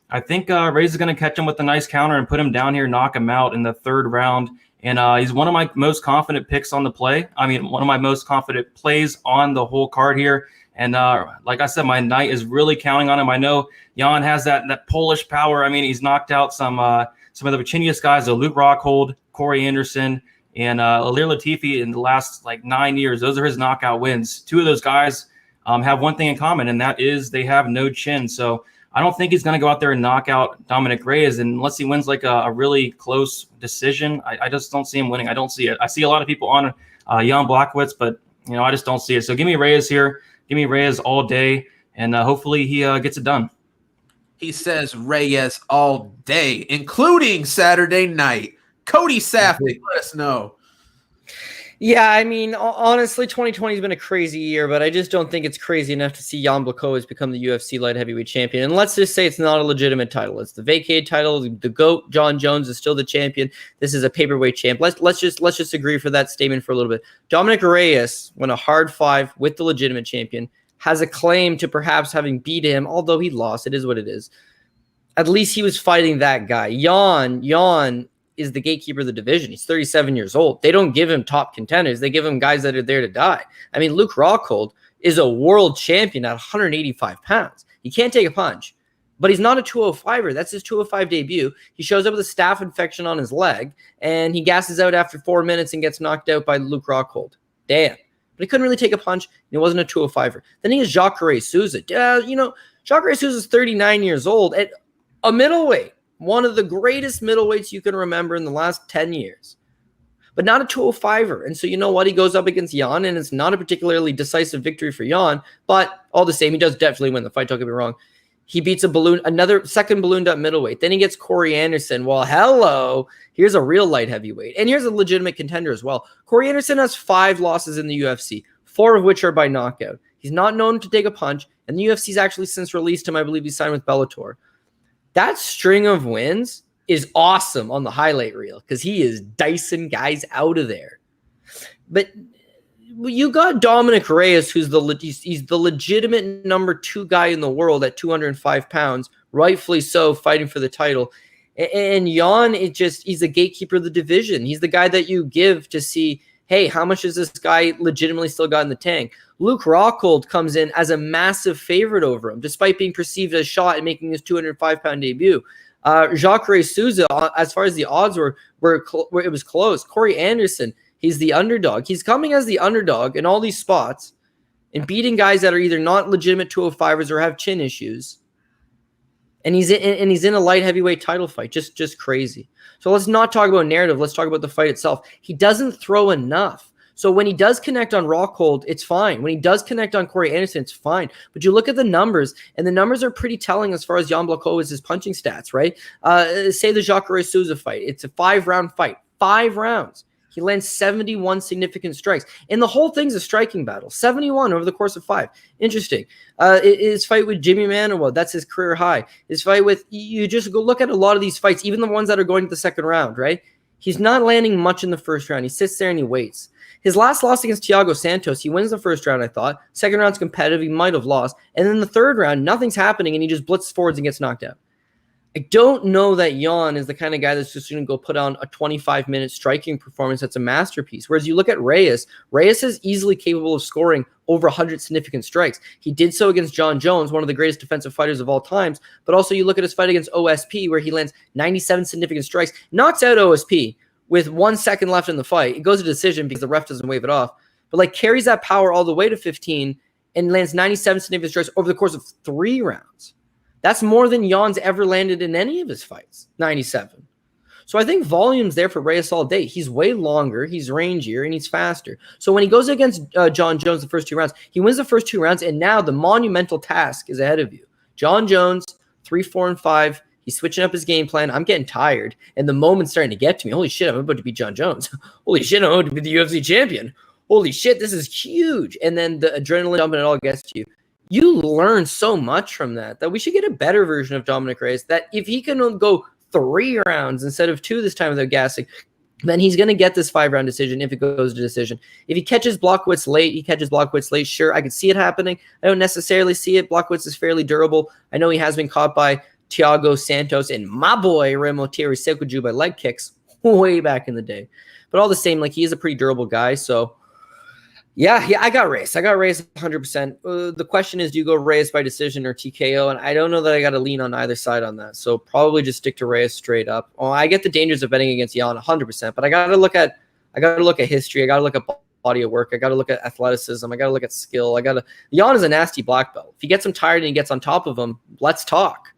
I think Reyes is going to catch him with a nice counter and put him down here, knock him out in the 3rd round. And he's one of my most confident picks on the play. I mean, one of my most confident plays on the whole card here. And like I said, my night is really counting on him. I know Jan has that Polish power. I mean, he's knocked out some of the Virginius guys, so Luke Rockhold, Corey Anderson, and Alir Latifi in the last 9 years. Those are his knockout wins. 2 of those guys have one thing in common, and that is they have no chin. So I don't think he's going to go out there and knock out Dominick Reyes, and unless he wins like a really close decision, I just don't see him winning. I don't see it. I see a lot of people on Jan Blachowicz, but I just don't see it. So give me Reyes here. Give me Reyes all day, and hopefully he gets it done. He says Reyes all day, including Saturday night. Cody Safdie, let us know. Yeah, I mean, honestly, 2020 has been a crazy year, but I just don't think it's crazy enough to see Jan Blachowicz become the UFC light heavyweight champion. And let's just say it's not a legitimate title. It's the vacant title. The GOAT, John Jones, is still the champion. This is a paperweight champ. Let's just agree for that statement for a little bit. Dominick Reyes won a hard 5 with the legitimate champion, has a claim to perhaps having beat him, although he lost. It is what it is. At least he was fighting that guy. Jan is the gatekeeper of the division. He's 37 years old. They don't give him top contenders. They give him guys that are there to die. I mean, Luke Rockhold is a world champion at 185 pounds. He can't take a punch, but he's not a 205er. That's his 205 debut. He shows up with a staph infection on his leg, and he gasses out after 4 minutes and gets knocked out by Luke Rockhold. Damn. But he couldn't really take a punch, and he wasn't a 205er. Then he has Jacare Souza. Jacare Souza is 39 years old at a middleweight. One of the greatest middleweights you can remember in the last 10 years. But not a 205er. And so you know what? He goes up against Jan, and it's not a particularly decisive victory for Jan. But all the same, he does definitely win the fight. Don't get me wrong. He beats another second ballooned up middleweight. Then he gets Corey Anderson. Well, hello. Here's a real light heavyweight. And here's a legitimate contender as well. Corey Anderson has 5 losses in the UFC, 4 of which are by knockout. He's not known to take a punch. And the UFC's actually since released him. I believe he signed with Bellator. That string of wins is awesome on the highlight reel because he is dicing guys out of there. But you got Dominick Reyes, who's he's the legitimate number 2 guy in the world at 205 pounds, rightfully so, fighting for the title. And Jan, he's a gatekeeper of the division. He's the guy that you give to see, hey, how much has this guy legitimately still got in the tank? Luke Rockhold comes in as a massive favorite over him, despite being perceived as shot and making his 205-pound debut. Jacare Souza, as far as the odds were it was close. Corey Anderson, he's the underdog. He's coming as the underdog in all these spots and beating guys that are either not legitimate 205ers or have chin issues. And he's in a light heavyweight title fight. Just crazy. So let's not talk about narrative. Let's talk about the fight itself. He doesn't throw enough. So when he does connect on Rockhold, it's fine. When he does connect on Corey Anderson, it's fine. But you look at the numbers, and the numbers are pretty telling as far as Jan Blachowicz' punching stats, right? Say the Jacare Souza fight. It's a 5-round fight. 5 rounds. He lands 71 significant strikes. And the whole thing's a striking battle. 71 over the course of 5. Interesting. His fight with Jimmy Manuwa, that's his career high. His fight with, you just go look at a lot of these fights, even the ones that are going to the second round, right? He's not landing much in the first round. He sits there and he waits. His last loss against Thiago Santos, he wins the first round, I thought. Second round's competitive. He might have lost. And then the third round, nothing's happening, and he just blitzes forwards and gets knocked out. I don't know that Jan is the kind of guy that's just going to go put on a 25-minute striking performance that's a masterpiece. Whereas you look at Reyes is easily capable of scoring over 100 significant strikes. He did so against John Jones, one of the greatest defensive fighters of all times. But also you look at his fight against OSP, where he lands 97 significant strikes, knocks out OSP with 1 second left in the fight. It goes to decision because the ref doesn't wave it off. But like carries that power all the way to 15 and lands 97 significant strikes over the course of 3 rounds. That's more than Jan's ever landed in any of his fights, 97. So I think volume's there for Reyes all day. He's way longer, he's rangier, and he's faster. So when he goes against John Jones the first 2 rounds, he wins the first 2 rounds, and now the monumental task is ahead of you. John Jones, 3, 4, and 5. He's switching up his game plan. I'm getting tired, and the moment's starting to get to me. Holy shit, I'm about to be John Jones. Holy shit, I'm about to be the UFC champion. Holy shit, this is huge. And then the adrenaline dump and it all gets to you. You learn so much from that we should get a better version of Dominick Reyes, that if he can go 3 rounds instead of 2 this time without gassing, then he's going to get this 5-round decision if it goes to decision. If he catches Blachowicz late, sure, I could see it happening. I don't necessarily see it. Blachowicz is fairly durable. I know he has been caught by Thiago Santos and my boy Remo Sekoju by leg kicks way back in the day. But all the same, like, he is a pretty durable guy, so yeah, I got Reyes. 100%. The question is, do you go Reyes by decision or TKO? And I don't know that I got to lean on either side on that. So probably just stick to Reyes straight up. Oh, I get the dangers of betting against Jan 100%, but I got to look at history. I got to look at body of work. I got to look at athleticism. I got to look at skill. Jan is a nasty black belt. If he gets him tired and he gets on top of him, let's talk.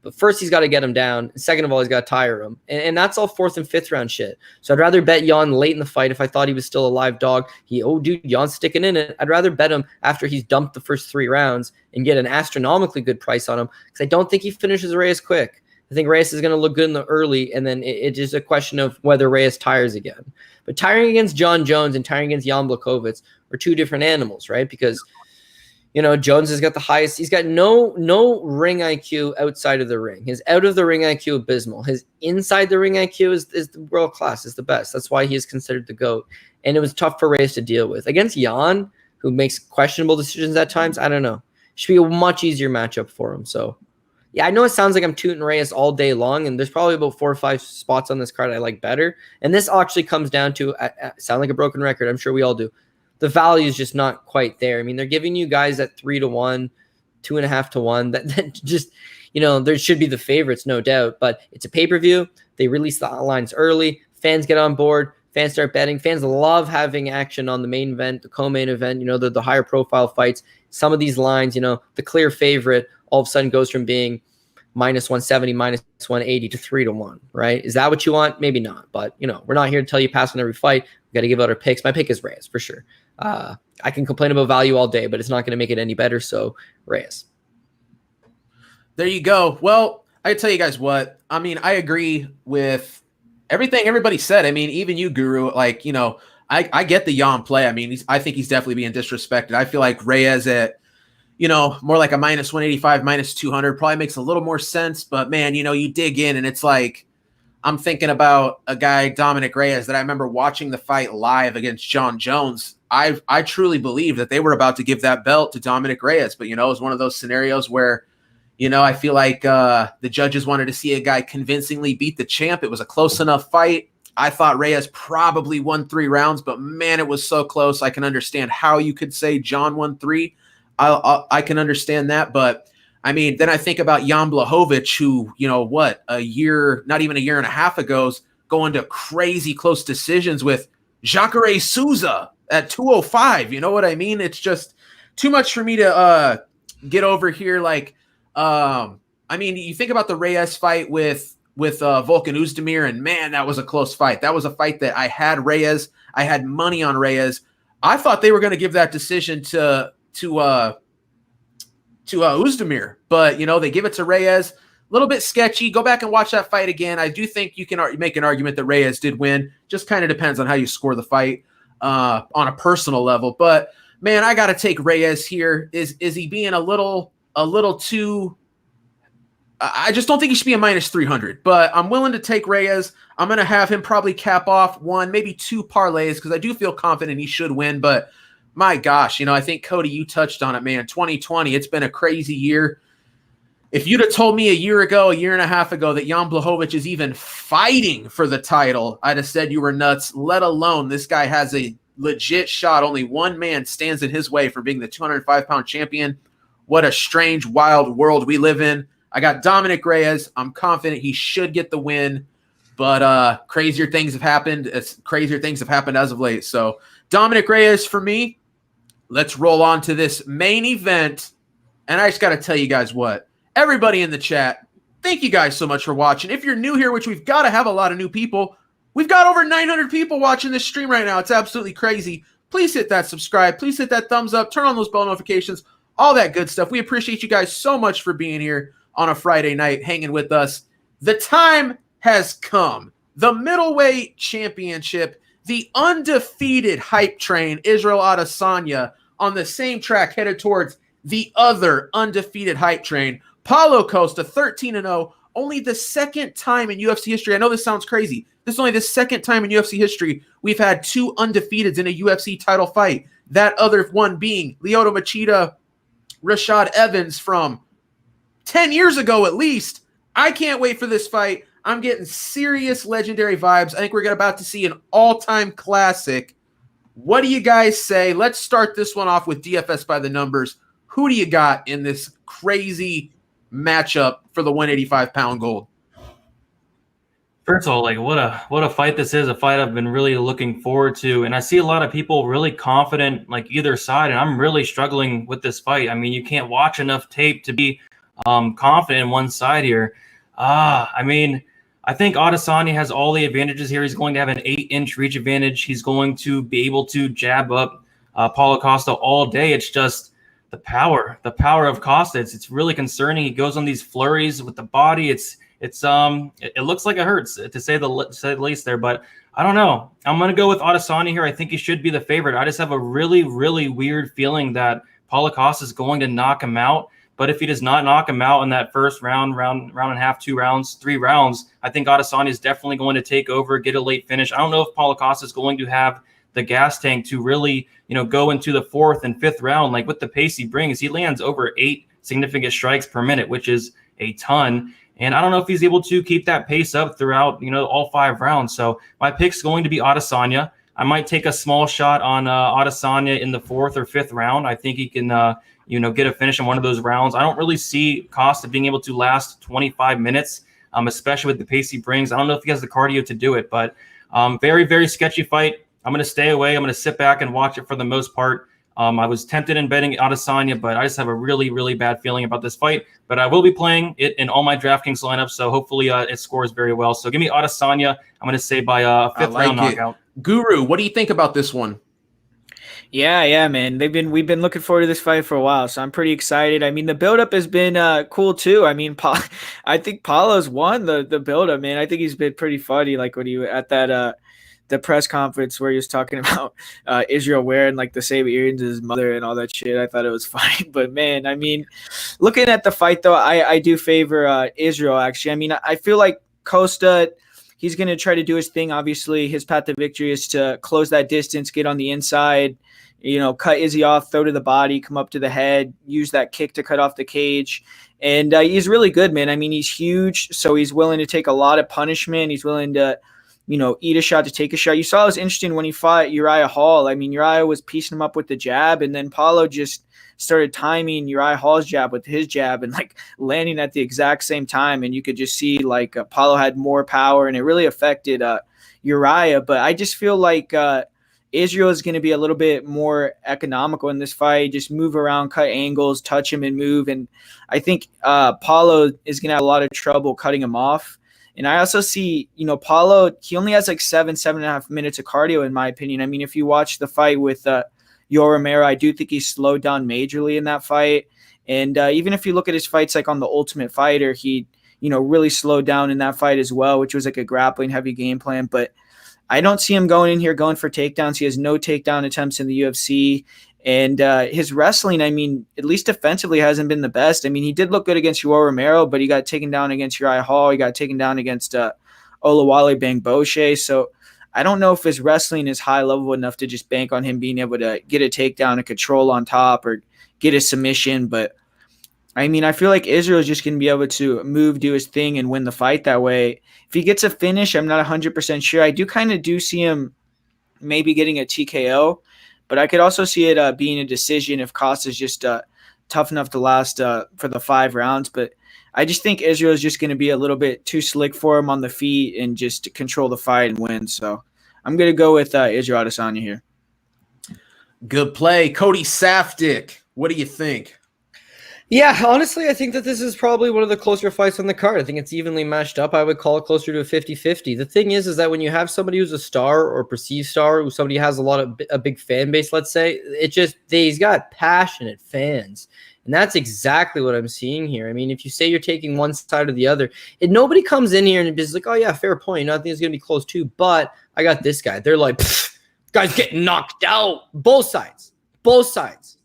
But first, he's got to get him down. And second of all, he's got to tire him. And that's all 4th and 5th round shit. So I'd rather bet Jan late in the fight if I thought he was still a live dog. Jan's sticking in it. I'd rather bet him after he's dumped the first 3 rounds and get an astronomically good price on him, because I don't think he finishes Reyes quick. I think Reyes is going to look good in the early, and then it's just a question of whether Reyes tires again. But tiring against John Jones and tiring against Jan Blachowicz are 2 different animals, right? Because Jones has got the highest. He's got no ring IQ outside of the ring. His out of the ring IQ abysmal. His inside the ring IQ is world class. Is the best. That's why he is considered the GOAT. And it was tough for Reyes to deal with against Jan, who makes questionable decisions at times. I don't know. Should be a much easier matchup for him. So yeah, I know it sounds like I'm tooting Reyes all day long, and there's probably about 4 or 5 spots on this card I like better. And this actually comes down to sound like a broken record. I'm sure we all do. The value is just not quite there. I mean, they're giving you guys at 3-1, 2.5-1. That just, there should be the favorites, no doubt. But it's a pay-per-view. They release the lines early. Fans get on board. Fans start betting. Fans love having action on the main event, the co-main event. The higher profile fights. Some of these lines, the clear favorite all of a sudden goes from being -170, -180 to 3-1, right? Is that what you want? Maybe not. But, we're not here to tell you pass on every fight. We got to give out our picks. My pick is Reyes for sure. I can complain about value all day, but it's not going to make it any better. So Reyes. There you go. Well, I tell you guys what, I mean, I agree with everything everybody said. I mean, even you, Guru, I get the Jan play. I mean, I think he's definitely being disrespected. I feel like Reyes at, more like a -185, -200 probably makes a little more sense. But man, you dig in and it's like, I'm thinking about a guy, Dominick Reyes, that I remember watching the fight live against John Jones. I truly believe that they were about to give that belt to Dominick Reyes. But, it was one of those scenarios where, I feel like the judges wanted to see a guy convincingly beat the champ. It was a close enough fight. I thought Reyes probably won 3 rounds, but man, it was so close. I can understand how you could say John won 3. I can understand that, but I mean, then I think about Jan Blachowicz, who, a year, not even a year and a half ago, is going to crazy close decisions with Jacare Souza at 205. You know what I mean? It's just too much for me to get over here. I mean, you think about the Reyes fight with with Volkan Oezdemir, and man, that was a close fight. That was a fight that I had Reyes. I had money on Reyes. I thought they were going to give that decision to Oezdemir, but they give it to Reyes. A little bit sketchy. Go back and watch that fight again. I do think you can make an argument that Reyes did win. Just kind of depends on how you score the fight on a personal level. But man, I got to take Reyes here. Is he being a little too? I just don't think he should be a minus 300. But I'm willing to take Reyes. I'm going to have him probably cap off one, maybe two parlays because I do feel confident he should win. But my gosh, I think Cody, you touched on it, man. 2020, it's been a crazy year. If you'd have told me a year and a half ago that Jan Blachowicz is even fighting for the title, I'd have said you were nuts, let alone this guy has a legit shot. Only one man stands in his way for being the 205-pound champion. What a strange, wild world we live in. I got Dominick Reyes. I'm confident he should get the win, but crazier things have happened. Crazier things have happened as of late. So Dominick Reyes for me. Let's roll on to this main event. And I just got to tell you guys what. Everybody in the chat, thank you guys so much for watching. If you're new here, which we've got to have a lot of new people, we've got over 900 people watching this stream right now. It's absolutely crazy. Please hit that subscribe. Please hit that thumbs up. Turn on those bell notifications. All that good stuff. We appreciate you guys so much for being here on a Friday night, hanging with us. The time has come. The middleweight championship, the undefeated hype train, Israel Adesanya, on the same track headed towards the other undefeated hype train, Paulo Costa, 13-0, only the second time in UFC history. I know this sounds crazy. This is only the second time in UFC history we've had two undefeateds in a UFC title fight. That other one being Lyoto Machida, Rashad Evans from 10 years ago at least. I can't wait for this fight. I'm getting serious legendary vibes. I think we're about to see an all-time classic. What do you guys say? Let's start this one off with DFS by the numbers. Who do you got in this crazy matchup for the 185-pound gold? First of all, what a fight this is, a fight I've been really looking forward to. And I see a lot of people really confident either side, and I'm really struggling with this fight. I mean, you can't watch enough tape to be confident in one side here. I think Adesanya has all the advantages here. He's going to have an 8-inch reach advantage. He's going to be able to jab up Paulo Costa all day. It's just the power of Costa. It's really concerning. He goes on these flurries with the body. It looks like it hurts to say the least there, but I don't know. I'm going to go with Adesanya here. I think he should be the favorite. I just have a really, really weird feeling that Paulo Costa is going to knock him out. But if he does not knock him out in that first round and a half, 2 rounds, 3 rounds, I think Adesanya is definitely going to take over, get a late finish. I don't know if Paulo Costa is going to have the gas tank to really, go into the 4th and 5th round. Like with the pace he brings, he lands over 8 significant strikes per minute, which is a ton. And I don't know if he's able to keep that pace up throughout, all 5 rounds. So my pick's going to be Adesanya. I might take a small shot on Adesanya in the 4th or 5th round. I think he can, get a finish in one of those rounds. I don't really see Costa being able to last 25 minutes, especially with the pace he brings. I don't know if he has the cardio to do it, but very, very sketchy fight. I'm going to stay away. I'm going to sit back and watch it for the most part. I was tempted in betting Adesanya, but I just have a really, really bad feeling about this fight. But I will be playing it in all my DraftKings lineups, so hopefully it scores very well. So give me Adesanya. I'm going to say by a 5th round knockout. Guru, what do you think about this one? Yeah, man. We've been looking forward to this fight for a while, so I'm pretty excited. I mean, the buildup has been cool too. I mean, I think Paulo's won the buildup, man. I think he's been pretty funny, like when he at that the press conference where he was talking about Israel wearing the same earrings as his mother and all that shit. I thought it was fine, but man, I mean, looking at the fight though, I do favor Israel actually. I mean, I feel like Costa, he's going to try to do his thing. Obviously, his path to victory is to close that distance, get on the inside, cut Izzy off, throw to the body, come up to the head, use that kick to cut off the cage. And he's really good, man. I mean, he's huge, so he's willing to take a lot of punishment. He's willing to, eat a shot to take a shot. You saw it was interesting when he fought Uriah Hall. I mean, Uriah was piecing him up with the jab, and then Paulo just started timing Uriah Hall's jab with his jab and landing at the exact same time. And you could just see Paulo had more power, and it really affected Uriah. But I just feel like Israel is going to be a little bit more economical in this fight. Just move around, cut angles, touch him and move. And I think Paulo is going to have a lot of trouble cutting him off. And I also see, Paulo, he only has like 7.5 minutes of cardio, in my opinion. I mean, if you watch the fight with Yoel Romero, I do think he slowed down majorly in that fight. And even if you look at his fights like on The Ultimate Fighter, he, really slowed down in that fight as well, which was like a grappling heavy game plan. But I don't see him going in here going for takedowns. He has no takedown attempts in the UFC. And his wrestling, I mean, at least defensively hasn't been the best. I mean, he did look good against Yoel Romero, but he got taken down against Uriah Hall. He got taken down against Olawale Bangboshe. So I don't know if his wrestling is high level enough to just bank on him being able to get a takedown, a control on top, or get a submission. But I mean, I feel like Israel is just going to be able to move, do his thing, and win the fight that way. If he gets a finish, I'm not 100% sure. I do see him maybe getting a TKO, but I could also see it being a decision if Costa's just tough enough to last for the 5 rounds. But I just think Israel is just going to be a little bit too slick for him on the feet and just control the fight and win. So I'm going to go with Israel Adesanya here. Good play. Cody Safdie, what do you think? Yeah, honestly, I think that this is probably one of the closer fights on the card. I think it's evenly matched up. I would call it closer to a 50-50. The thing is that when you have somebody who's a star or perceived star, who somebody has a big fan base, let's say, he's got passionate fans. And that's exactly what I'm seeing here. I mean, if you say you're taking one side or the other, nobody comes in here and is like, oh yeah, fair point. I think it's going to be close too, but I got this guy. They're like, guy's getting knocked out. Both sides,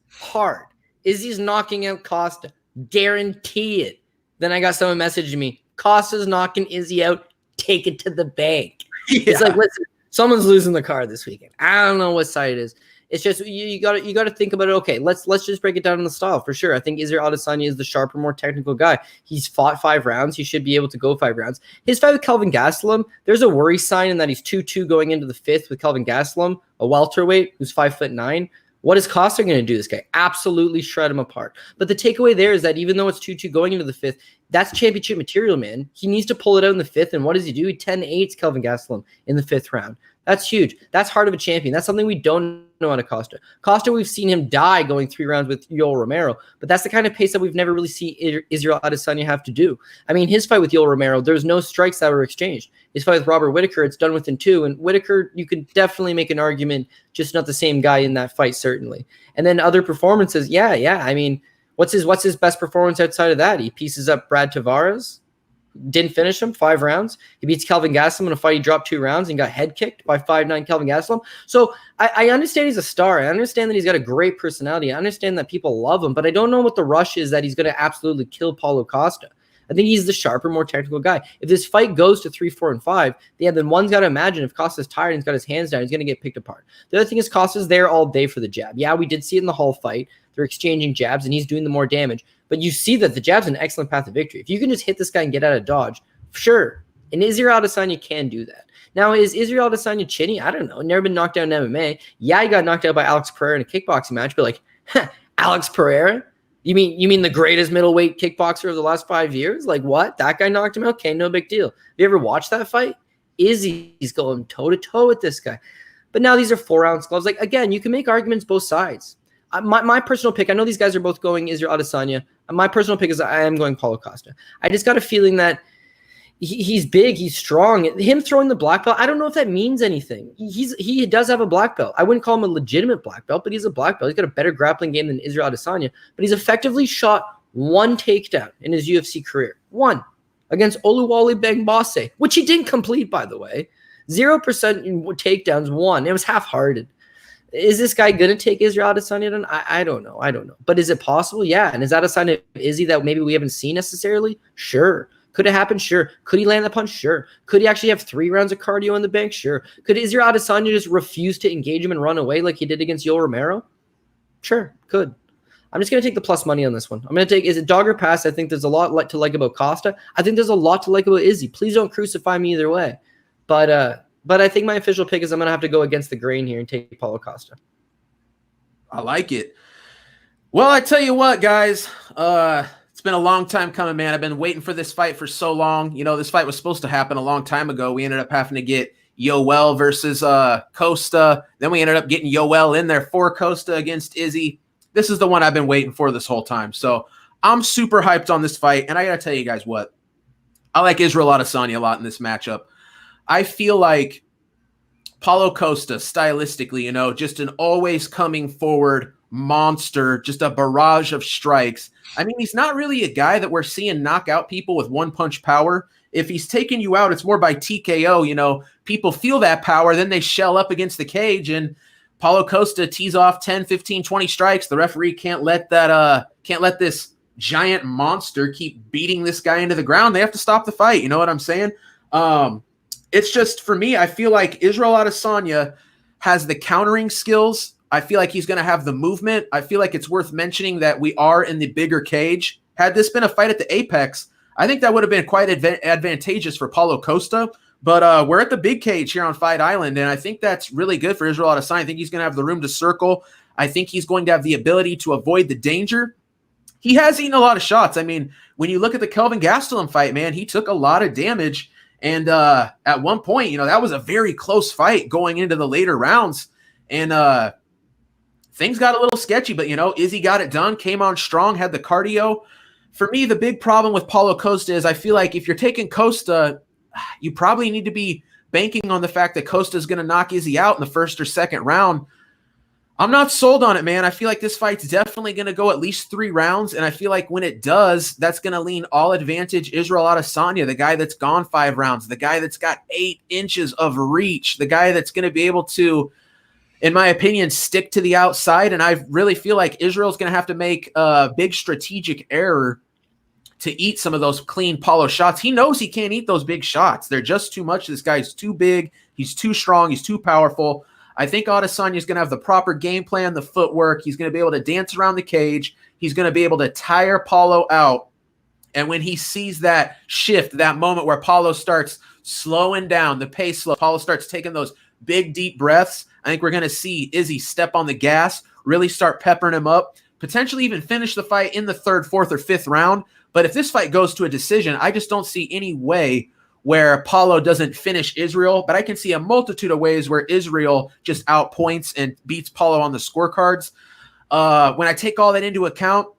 hard. Izzy's knocking out Costa. Guarantee it. Then I got someone messaging me, Costa's knocking Izzy out. Take it to the bank. Yeah. It's like, listen, someone's losing the card this weekend. I don't know what side it is. It's just you got to think about it. Okay, let's just break it down in the style for sure. I think Israel Adesanya is the sharper, more technical guy. He's fought 5 rounds. He should be able to go 5 rounds. His fight with Kelvin Gastelum, there's a worry sign in that he's 2-2 going into the 5th with Kelvin Gastelum, a welterweight who's 5'9". What is Costa going to do this guy? Absolutely shred him apart. But the takeaway there is that even though it's 2-2 going into the 5th, that's championship material, man. He needs to pull it out in the 5th. And what does he do? He 10-8s Kelvin Gastelum in the 5th round. That's huge. That's heart of a champion. That's something we don't know out of Costa. Costa, we've seen him die going 3 rounds with Yoel Romero, but that's the kind of pace that we've never really seen Israel Adesanya have to do. I mean, his fight with Yoel Romero, there's no strikes that were exchanged. His fight with Robert Whittaker, it's done within 2, and Whittaker, you could definitely make an argument, just not the same guy in that fight, certainly. And then other performances, yeah. I mean, what's his best performance outside of that? He pieces up Brad Tavares. Didn't finish him 5 rounds. He beats Kelvin Gastelum in a fight. He dropped 2 rounds and got head kicked by 5'9" Kelvin Gastelum. So I understand he's a star. I understand that he's got a great personality. I understand that people love him, but I don't know what the rush is that he's going to absolutely kill Paulo Costa. I think he's the sharper, more technical guy. If this fight goes to 3, 4, and 5, then one's got to imagine if Costa's tired and he's got his hands down, he's going to get picked apart. The other thing is Costa's there all day for the jab. Yeah, we did see it in the Hall fight. They're exchanging jabs, and he's doing the more damage. But you see that the jab's an excellent path to victory. If you can just hit this guy and get out of dodge, sure. And Israel Adesanya can do that. Now, is Israel Adesanya chinny? I don't know. Never been knocked down in MMA. Yeah, he got knocked out by Alex Pereira in a kickboxing match, but Alex Pereira? You mean the greatest middleweight kickboxer of the last 5 years? Like what? That guy knocked him out? Okay, no big deal. Have you ever watched that fight? Izzy's going toe-to-toe with this guy. But now these are 4-ounce gloves. Like, again, you can make arguments both sides. My personal pick, I know these guys are both going Israel Adesanya. My personal pick is I am going Paulo Costa. I just got a feeling that he's big, he's strong. Him throwing the black belt, I don't know if that means anything. He does have a black belt. I wouldn't call him a legitimate black belt, but he's a black belt. He's got a better grappling game than Israel Adesanya, but he's effectively shot 1 takedown in his UFC career. 1 against Olawale Bangboshe, which he didn't complete, by the way. 0% takedowns, 1. It was half-hearted. Is this guy going to take Israel Adesanya? I don't know. But is it possible? Yeah. And is that a sign of Izzy that maybe we haven't seen necessarily? Sure. Could it happen? Sure. Could he land the punch? Sure. Could he actually have 3 rounds of cardio in the bank? Sure. Could Israel Adesanya just refuse to engage him and run away like he did against Yoel Romero? Sure. Could. I'm just going to take the plus money on this one. I'm going to take, is it dog or pass? I think there's a lot to like about Costa. I think there's a lot to like about Izzy. Please don't crucify me either way. But I think my official pick is I'm going to have to go against the grain here and take Paulo Costa. I like it. Well, I tell you what, guys, it's been a long time coming, man. I've been waiting for this fight for so long. You know, this fight was supposed to happen a long time ago. We ended up having to get Yoel versus Costa. Then we ended up getting Yoel in there for Costa against Izzy. This is the one I've been waiting for this whole time. So I'm super hyped on this fight. And I got to tell you guys what, I like Israel Adesanya a lot in this matchup. I feel like Paulo Costa, stylistically, just an always coming forward monster, just a barrage of strikes. I mean, he's not really a guy that we're seeing knock out people with one-punch power. If he's taking you out, it's more by TKO. People feel that power, then they shell up against the cage, and Paulo Costa tees off 10, 15, 20 strikes. The referee can't let this giant monster keep beating this guy into the ground. They have to stop the fight. You know what I'm saying? It's just, for me, I feel like Israel Adesanya has the countering skills. I feel like he's going to have the movement. I feel like it's worth mentioning that we are in the bigger cage. Had this been a fight at the Apex, I think that would have been quite advantageous for Paulo Costa. But we're at the big cage here on Fight Island, and I think that's really good for Israel Adesanya. I think he's going to have the room to circle. I think he's going to have the ability to avoid the danger. He has eaten a lot of shots. I mean, when you look at the Kelvin Gastelum fight, man, he took a lot of damage. And at one point, that was a very close fight going into the later rounds. And things got a little sketchy, but, Izzy got it done, came on strong, had the cardio. For me, the big problem with Paulo Costa is I feel like if you're taking Costa, you probably need to be banking on the fact that Costa is going to knock Izzy out in the first or second round. I'm not sold on it, man. I feel like this fight's definitely going to go at least 3 rounds, and I feel like when it does, that's going to lean all advantage Israel Adesanya, the guy that's gone 5 rounds, the guy that's got 8 inches of reach, the guy that's going to be able to, in my opinion, stick to the outside, and I really feel like Israel's going to have to make a big strategic error to eat some of those clean Paulo shots. He knows he can't eat those big shots. They're just too much. This guy's too big. He's too strong. He's too powerful. I think Adesanya is going to have the proper game plan, the footwork. He's going to be able to dance around the cage. He's going to be able to tire Paulo out. And when he sees that shift, that moment where Paulo starts slowing down, the pace slow, Paulo starts taking those big, deep breaths, I think we're going to see Izzy step on the gas, really start peppering him up, potentially even finish the fight in the 3rd, 4th, or 5th round. But if this fight goes to a decision, I just don't see any way where Paulo doesn't finish Israel, but I can see a multitude of ways where Israel just outpoints and beats Paulo on the scorecards. When I take all that into account,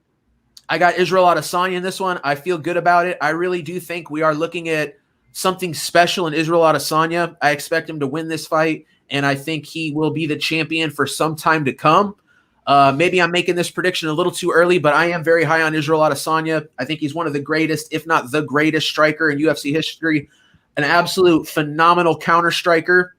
I got Israel Adesanya in this one. I feel good about it. I really do think we are looking at something special in Israel Adesanya. I expect him to win this fight, and I think he will be the champion for some time to come. Maybe I'm making this prediction a little too early, but I am very high on Israel Adesanya. I think he's one of the greatest, if not the greatest striker in UFC history, an absolute phenomenal counter striker.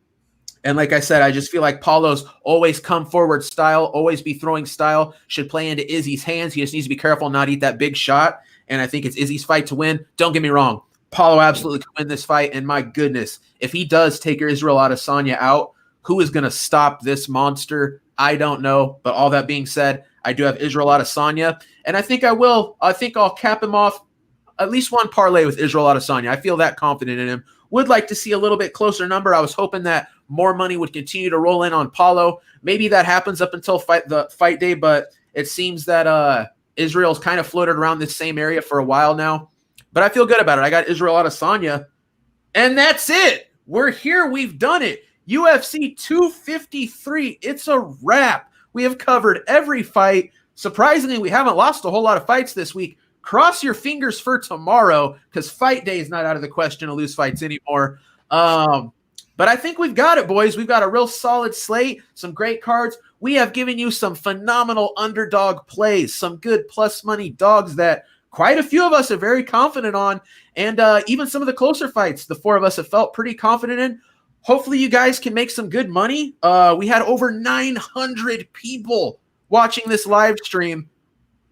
And like I said, I just feel like Paulo's always come forward style, always be throwing style, should play into Izzy's hands. He just needs to be careful not eat that big shot. And I think it's Izzy's fight to win. Don't get me wrong. Paulo absolutely can win this fight. And my goodness, if he does take Israel Adesanya out, who is going to stop this monster? I don't know. But all that being said, I do have Israel Adesanya. And I think I will. I think I'll cap him off at least one parlay with Israel Adesanya. I feel that confident in him. Would like to see a little bit closer number. I was hoping that more money would continue to roll in on Paulo. Maybe that happens up until the fight day, but it seems that Israel's kind of floated around this same area for a while now. But I feel good about it. I got Israel Adesanya. And that's it. We're here. We've done it. UFC 253. It's a wrap. We have covered every fight. Surprisingly, we haven't lost a whole lot of fights this week. Cross your fingers for tomorrow because fight day is not out of the question to lose fights anymore. But I think we've got it, boys. We've got a real solid slate, some great cards. We have given you some phenomenal underdog plays, some good plus money dogs that quite a few of us are very confident on. And even some of the closer fights, the 4 of us have felt pretty confident in. Hopefully you guys can make some good money. We had over 900 people watching this live stream.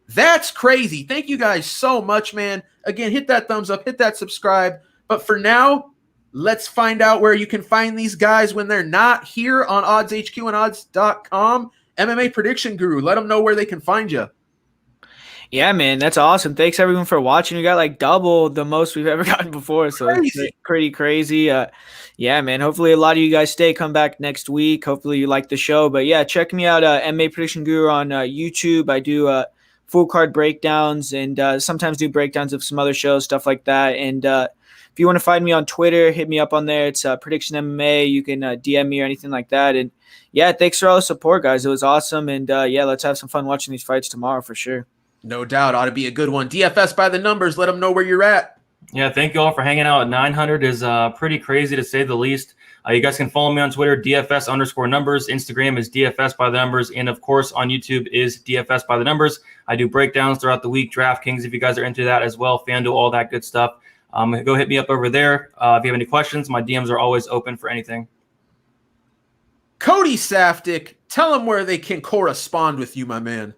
That's crazy. Thank you guys so much, man. Again, hit that thumbs up, hit that subscribe. But for now, let's find out where you can find these guys when they're not here on OddsHQ and odds.com. MMA Prediction Guru, let them know where they can find you. Yeah, man, that's awesome. Thanks, everyone, for watching. We got like double the most we've ever gotten before, so it's pretty crazy. Yeah, man, hopefully a lot of you guys come back next week. Hopefully you like the show. But, yeah, check me out, MMA Prediction Guru on YouTube. I do full card breakdowns and sometimes do breakdowns of some other shows, stuff like that. And if you want to find me on Twitter, hit me up on there. It's Prediction MMA. You can DM me or anything like that. And, yeah, thanks for all the support, guys. It was awesome. And, yeah, let's have some fun watching these fights tomorrow for sure. No doubt. Ought to be a good one. DFS by the numbers. Let them know where you're at. Yeah, thank you all for hanging out. 900 is pretty crazy to say the least. You guys can follow me on Twitter, DFS_numbers. Instagram is DFS by the numbers. And of course, on YouTube is DFS by the numbers. I do breakdowns throughout the week, DraftKings, if you guys are into that as well, FanDuel, all that good stuff. Go hit me up over there. If you have any questions, my DMs are always open for anything. Cody Saftik, tell them where they can correspond with you, my man.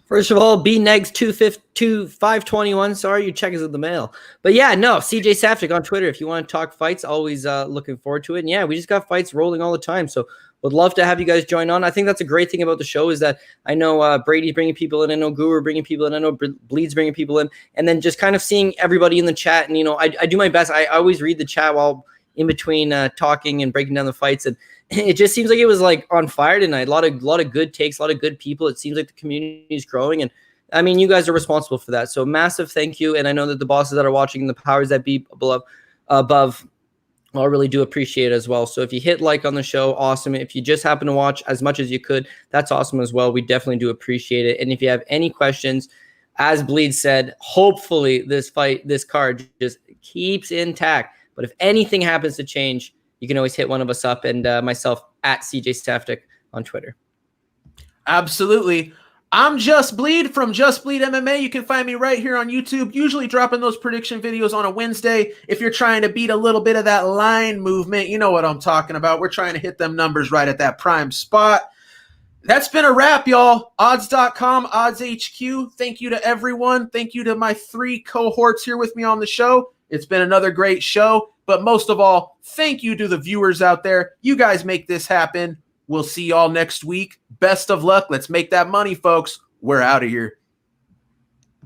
First of all, bnegs 521. Sorry, your check is in the mail. But yeah, no, CJ Saftik on Twitter. If you want to talk fights, always looking forward to it. And yeah, we just got fights rolling all the time. So would love to have you guys join on. I think that's a great thing about the show is that I know Brady's bringing people in. I know Guru bringing people in. I know Bleed's bringing people in. And then just kind of seeing everybody in the chat. And, I do my best. I always read the chat while in between talking and breaking down the fights. And it just seems like it was like on fire tonight. A lot of good takes, a lot of good people. It seems like the community is growing, and I mean, you guys are responsible for that. So massive thank you. And I know that the bosses that are watching, the powers that be above, I really do appreciate it as well. So if you hit like on the show, awesome. If you just happen to watch as much as you could, that's awesome as well. We definitely do appreciate it. And if you have any questions, as Bleed said, hopefully this card just keeps intact. But if anything happens to change, you can always hit one of us up, and myself at CJ Saftik on Twitter. Absolutely. I'm Just Bleed from Just Bleed MMA. You can find me right here on YouTube, usually dropping those prediction videos on a Wednesday. If you're trying to beat a little bit of that line movement, you know what I'm talking about. We're trying to hit them numbers right at that prime spot. That's been a wrap, y'all. Odds.com, Odds HQ. Thank you to everyone. Thank you to my 3 cohorts here with me on the show. It's been another great show. But most of all, thank you to the viewers out there. You guys make this happen. We'll see y'all next week. Best of luck. Let's make that money, folks. We're out of here.